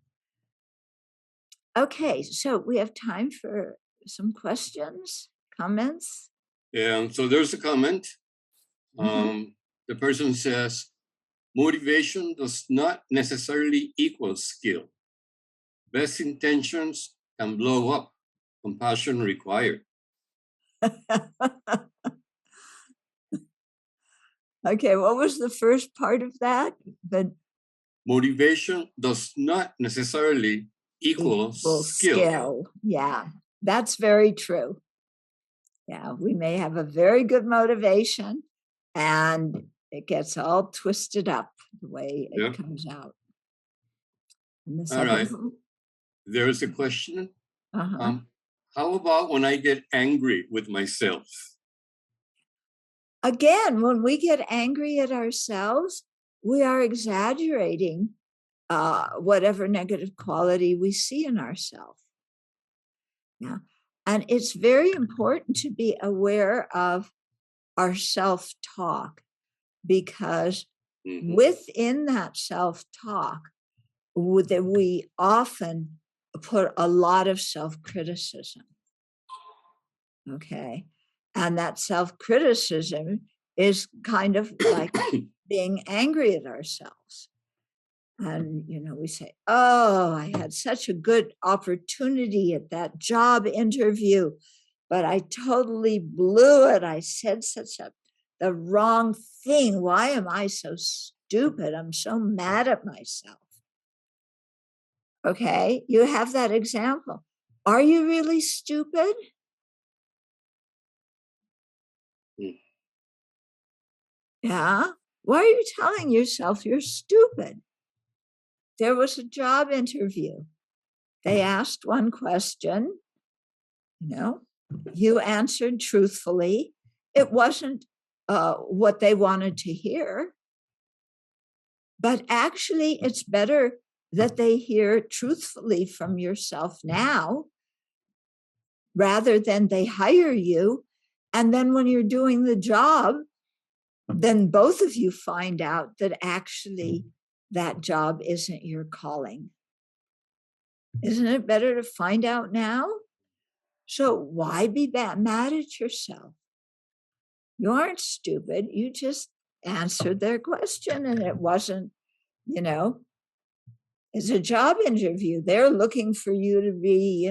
Okay, so we have time for some questions, comments. Yeah, so there's a comment. The person says, motivation does not necessarily equal skill. Best intentions can blow up. Compassion required. Okay, what was the first part of that? But motivation does not necessarily equal skill. Yeah, that's very true. Yeah, we may have a very good motivation and it gets all twisted up the way it comes out. All right. There's a question. How about when I get angry with myself? Again, when we get angry at ourselves, we are exaggerating whatever negative quality we see in ourselves. Yeah. And it's very important to be aware of our self-talk, because within that self-talk, we often put a lot of self-criticism. Okay. And that self-criticism is kind of like being angry at ourselves. And, we say, oh, I had such a good opportunity at that job interview, but I totally blew it. I said the wrong thing. Why am I so stupid? I'm so mad at myself. Okay, you have that example. Are you really stupid? Yeah. Why are you telling yourself you're stupid? There was a job interview. They asked one question, you answered truthfully. It wasn't what they wanted to hear. But actually, it's better that they hear truthfully from yourself now, rather than they hire you. And then when you're doing the job, then both of you find out that actually that job isn't your calling. Isn't it better to find out now? So why be mad at yourself? You aren't stupid. You just answered their question, and it wasn't, it's a job interview. They're looking for you to be,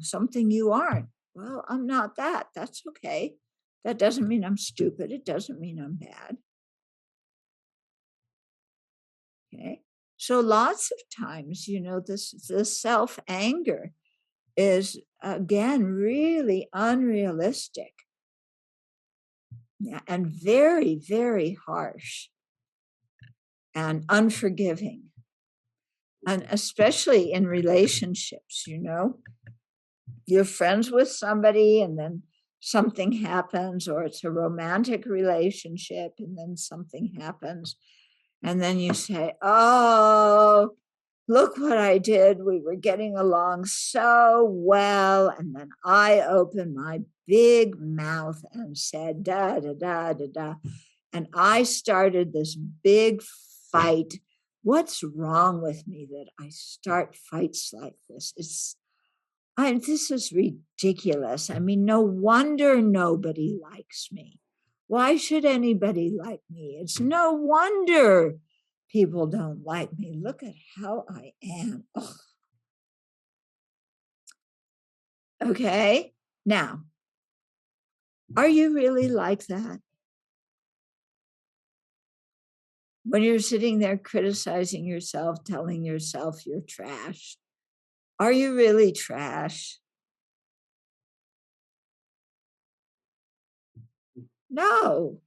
something you aren't. Well, I'm not that. That's okay. That doesn't mean I'm stupid. It doesn't mean I'm bad. Okay. So lots of times, this self-anger is, again, really unrealistic. Yeah, and very, very harsh and unforgiving. And especially in relationships, you're friends with somebody and then something happens, or it's a romantic relationship and then something happens. And then you say, oh, look what I did. We were getting along so well. And then I opened my big mouth and said, da, da, da, da, da. And I started this big fight. What's wrong with me that I start fights like this? This is ridiculous. I mean, no wonder nobody likes me. Why should anybody like me? It's no wonder people don't like me. Look at how I am. Ugh. Okay? Now, are you really like that? When you're sitting there criticizing yourself, telling yourself you're trash, are you really trash? No.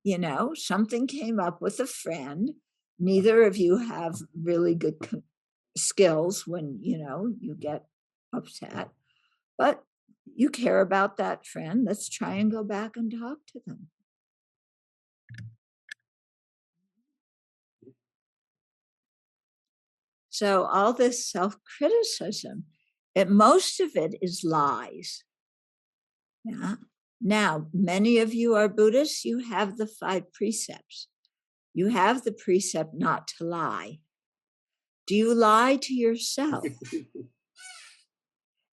You know, something came up with a friend. Neither of you have really good skills when, you get upset, but you care about that friend. Let's try and go back and talk to them. So all this self-criticism, most of it is lies. Yeah. Now, many of you are Buddhists. You have the 5 precepts. You have the precept not to lie. Do you lie to yourself?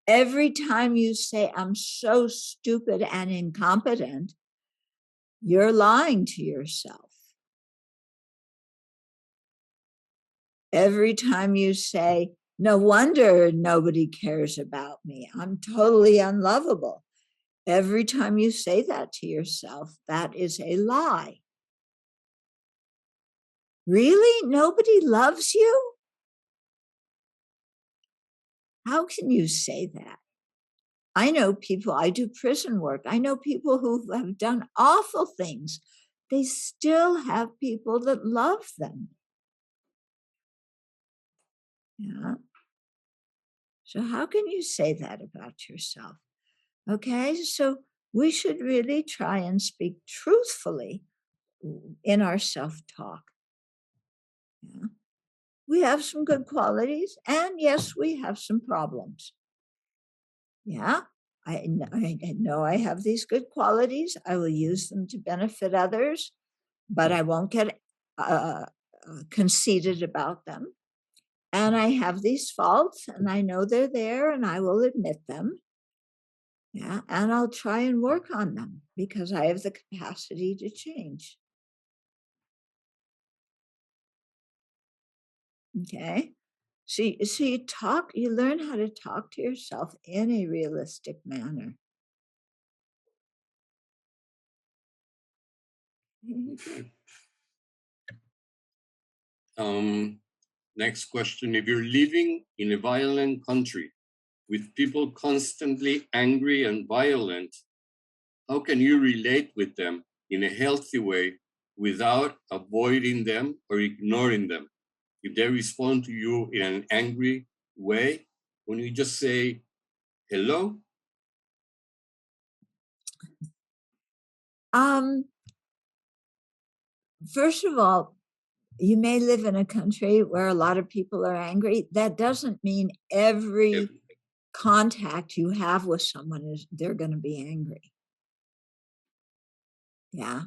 Every time you say, I'm so stupid and incompetent, you're lying to yourself. Every time you say, no wonder nobody cares about me, I'm totally unlovable. Every time you say that to yourself, that is a lie. Really? Nobody loves you? How can you say that? I know people, I do prison work. I know people who have done awful things. They still have people that love them. Yeah. So how can you say that about yourself? Okay, so we should really try and speak truthfully in our self-talk. Yeah. We have some good qualities, and yes, we have some problems. Yeah, I know I have these good qualities. I will use them to benefit others, but I won't get conceited about them. And I have these faults, and I know they're there, and I will admit them. Yeah, and I'll try and work on them because I have the capacity to change. Okay. So you learn how to talk to yourself in a realistic manner. Okay. Next question. If you're living in a violent country with people constantly angry and violent, how can you relate with them in a healthy way without avoiding them or ignoring them? If they respond to you in an angry way, when you just say hello? First of all, you may live in a country where a lot of people are angry. That doesn't mean every contact you have with someone they're going to be angry. Yeah.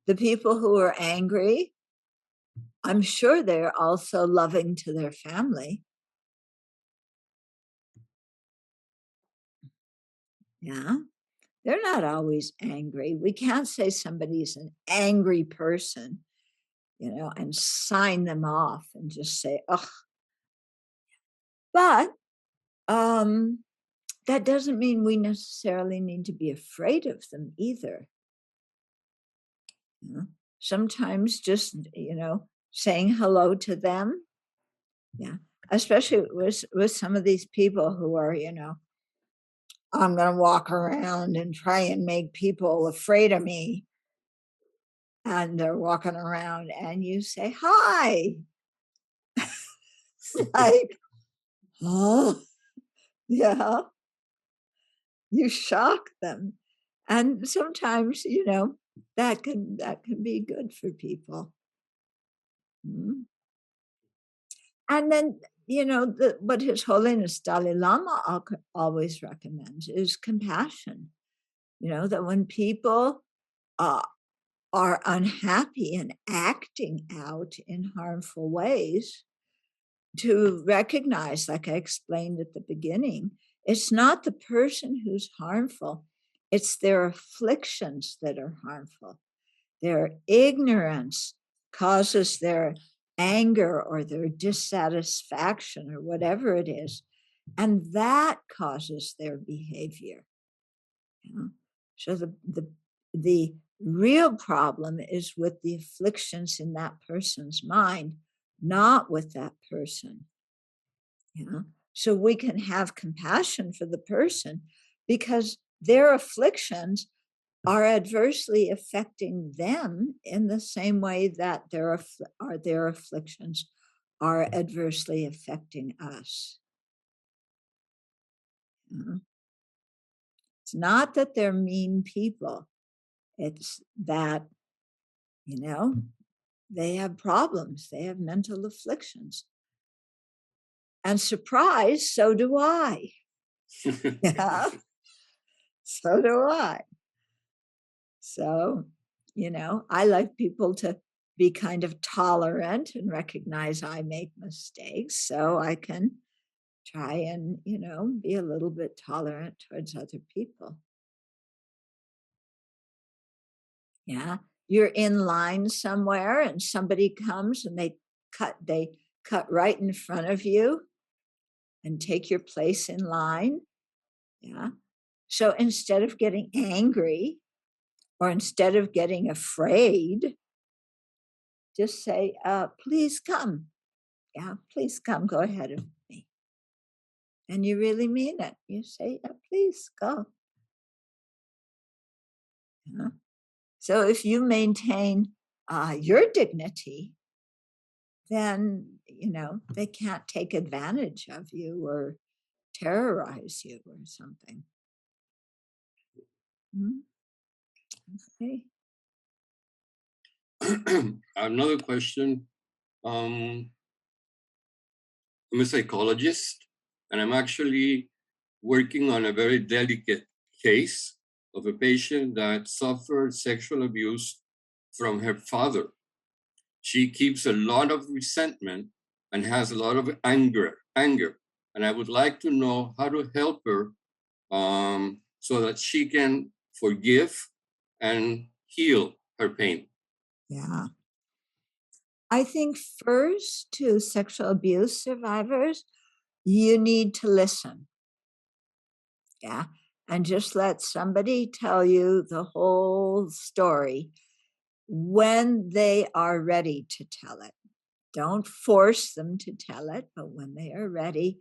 The people who are angry, I'm sure they're also loving to their family. Yeah. They're not always angry. We can't say somebody's an angry person, and sign them off and just say, ugh. But that doesn't mean we necessarily need to be afraid of them either. Sometimes just, saying hello to them. Yeah. Especially with some of these people who are, I'm going to walk around and try and make people afraid of me. And they're walking around and you say, hi. It's like, oh, yeah. You shock them. And sometimes, that can be good for people. Mm. And then, what His Holiness Dalai Lama always recommends is compassion. That when people are unhappy and acting out in harmful ways, to recognize, like I explained at the beginning, it's not the person who's harmful, it's their afflictions that are harmful. Their ignorance causes their anger or their dissatisfaction or whatever it is. And that causes their behavior. So the real problem is with the afflictions in that person's mind, not with that person. So we can have compassion for the person because their afflictions are adversely affecting them in the same way that their afflictions are adversely affecting us. It's not that they're mean people. It's that, they have problems. They have mental afflictions. And surprise, so do I. Yeah. So do I. So, I like people to be kind of tolerant and recognize I make mistakes so I can try and, be a little bit tolerant towards other people. Yeah. You're in line somewhere and somebody comes and they cut right in front of you and take your place in line. Yeah. So instead of getting angry or instead of getting afraid, just say, please come. Yeah, please come, go ahead of me. And you really mean it. You say, please go. Yeah. So if you maintain your dignity, then, they can't take advantage of you or terrorize you or something. Okay. Another question. I'm a psychologist, and I'm actually working on a very delicate case of a patient that suffered sexual abuse from her father. She keeps a lot of resentment and has a lot of anger. And I would like to know how to help her so that she can forgive and heal her pain. Yeah. I think first to sexual abuse survivors, you need to listen. Yeah. And just let somebody tell you the whole story when they are ready to tell it. Don't force them to tell it, but when they are ready,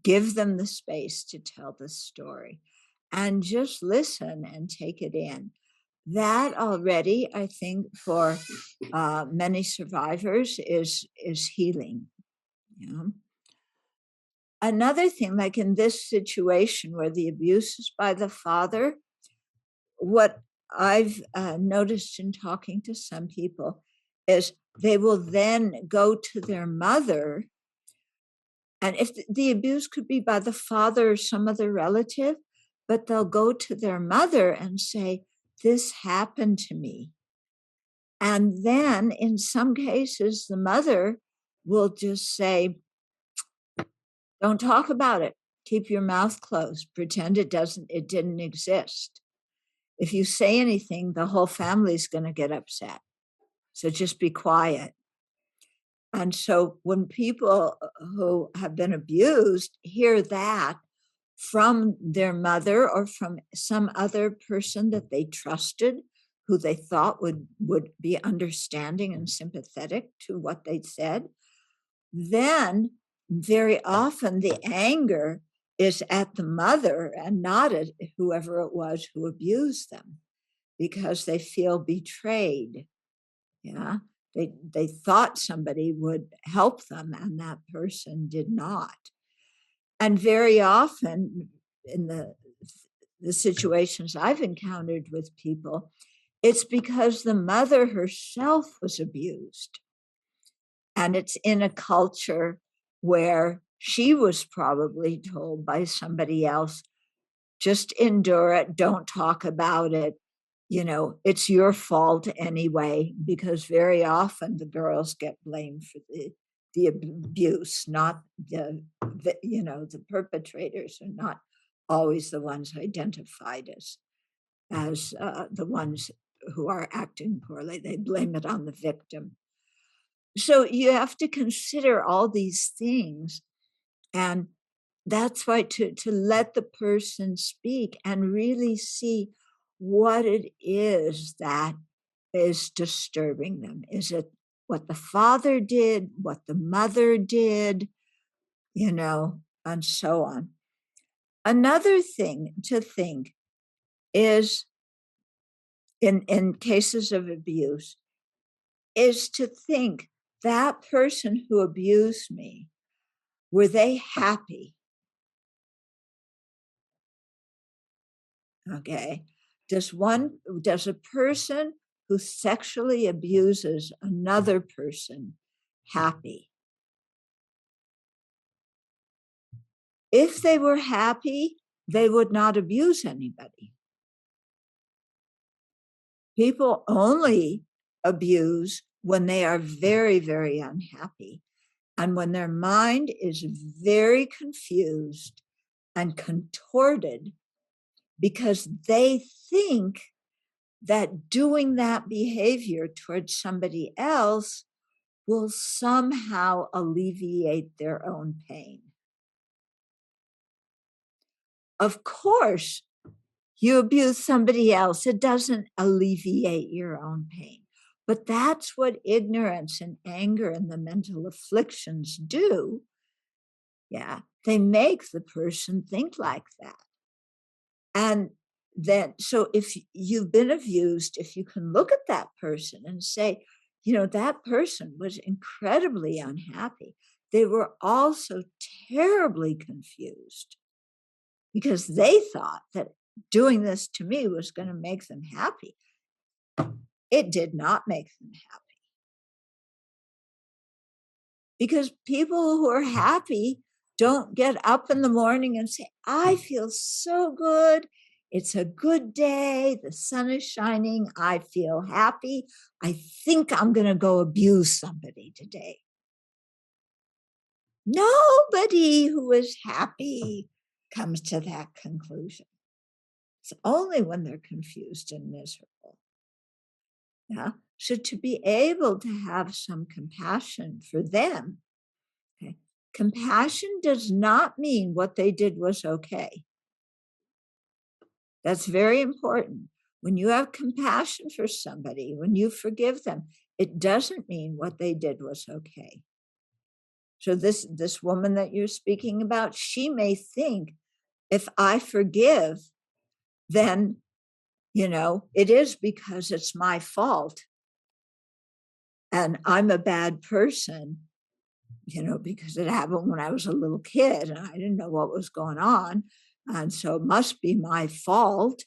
give them the space to tell the story and just listen and take it in. That already, I think, for many survivors is healing. Another thing, like in this situation where the abuse is by the father, what I've noticed in talking to some people is they will then go to their mother. And if the abuse could be by the father or some other relative, but they'll go to their mother and say, this happened to me. And then in some cases, the mother will just say, don't talk about it. Keep your mouth closed. Pretend it didn't exist. If you say anything, the whole family's going to get upset. So just be quiet. And so when people who have been abused hear that from their mother or from some other person that they trusted, who they thought would be understanding and sympathetic to what they'd said, then very often the anger is at the mother and not at whoever it was who abused them, because they feel betrayed. Yeah. They thought somebody would help them and that person did not. And very often in the situations I've encountered with people, it's because the mother herself was abused. And it's in a culture where she was probably told by somebody else, just endure it, don't talk about it. It's your fault anyway, because very often the girls get blamed for the abuse, not the perpetrators are not always the ones identified as the ones who are acting poorly. They blame it on the victim. So you have to consider all these things And that's why to let the person speak and really see what it is that is disturbing them. Is it what the father did, what the mother did, and so on. Another thing to think is in cases of abuse is to think that person who abused me, were they happy? Okay. Does a person who sexually abuses another person happy? If they were happy, they would not abuse anybody. People only abuse when they are very, very unhappy and when their mind is very confused and contorted because they think that doing that behavior towards somebody else will somehow alleviate their own pain. Of course, you abuse somebody else, it doesn't alleviate your own pain. But that's what ignorance and anger and the mental afflictions do. Yeah, they make the person think like that. And then, so if you've been abused, if you can look at that person and say, that person was incredibly unhappy. They were also terribly confused because they thought that doing this to me was going to make them happy. It did not make them happy. Because people who are happy don't get up in the morning and say, I feel so good. It's a good day. The sun is shining. I feel happy. I think I'm going to go abuse somebody today. Nobody who is happy comes to that conclusion. It's only when they're confused and miserable. Yeah. So to be able to have some compassion for them, okay, compassion does not mean what they did was okay. That's very important. When you have compassion for somebody, when you forgive them, it doesn't mean what they did was okay. So this woman that you're speaking about, she may think, if I forgive, then, it is because it's my fault. And I'm a bad person, because it happened when I was a little kid and I didn't know what was going on. And so it must be my fault.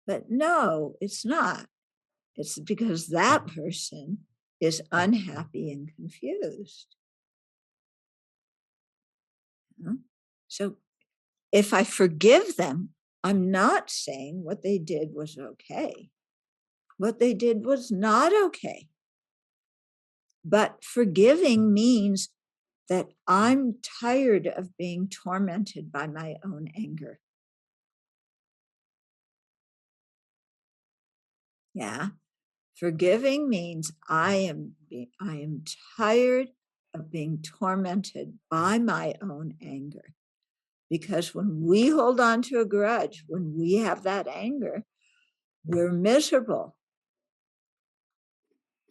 But no, it's not. It's because that person is unhappy and confused. So if I forgive them, I'm not saying what they did was okay. What they did was not okay. But forgiving means that I'm tired of being tormented by my own anger. Yeah. Forgiving means I am tired of being tormented by my own anger. Because when we hold on to a grudge, when we have that anger, we're miserable.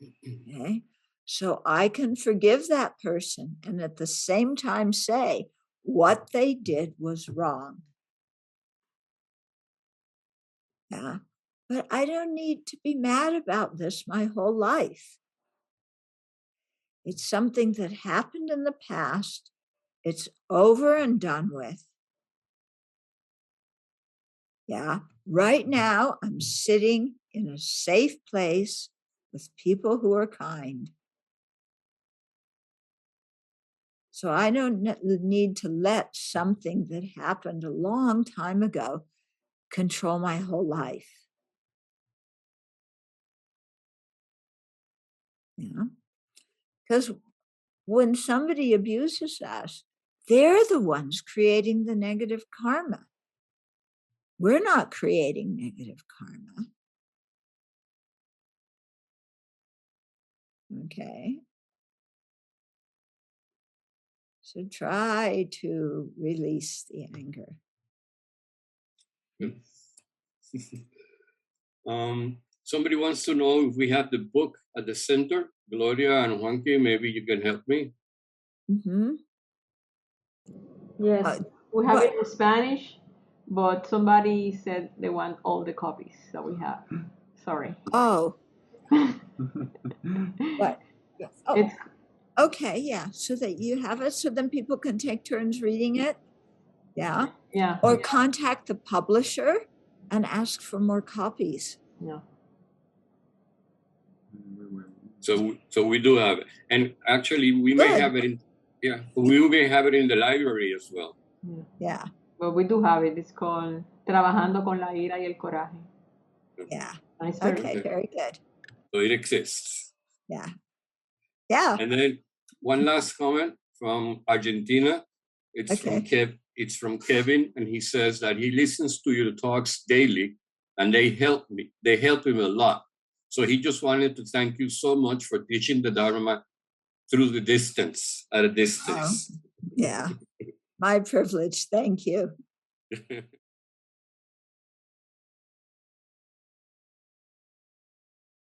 Okay? So I can forgive that person and at the same time say what they did was wrong. Yeah. But I don't need to be mad about this my whole life. It's something that happened in the past. It's over and done with. Yeah. Right now, I'm sitting in a safe place with people who are kind. So I don't need to let something that happened a long time ago control my whole life. Yeah. Because when somebody abuses us, they're the ones creating the negative karma. We're not creating negative karma. Okay. So try to release the anger. Somebody wants to know if we have the book at the center. Gloria and Juanqui, maybe you can help me. Mm-hmm. Yes, we have it in Spanish, but somebody said they want all the copies that we have. Sorry. Oh. What? Yes. Oh. It's okay, yeah. So that you have it, so then people can take turns reading it. Yeah. yeah. Or contact the publisher and ask for more copies. Yeah. So we do have it. And actually we may have it in we may have it in the library as well. Yeah. But we do have it. It's called Trabajando con la ira y el coraje. Yeah. Nice. Okay, very good. So it exists. Yeah. Yeah. And then one last comment from Argentina. It's Okay. from Kevin, and he says that he listens to your talks daily, and they help him a lot. So he just wanted to thank you so much for teaching the Dharma through the distance, at a distance. Yeah. My privilege. Thank you.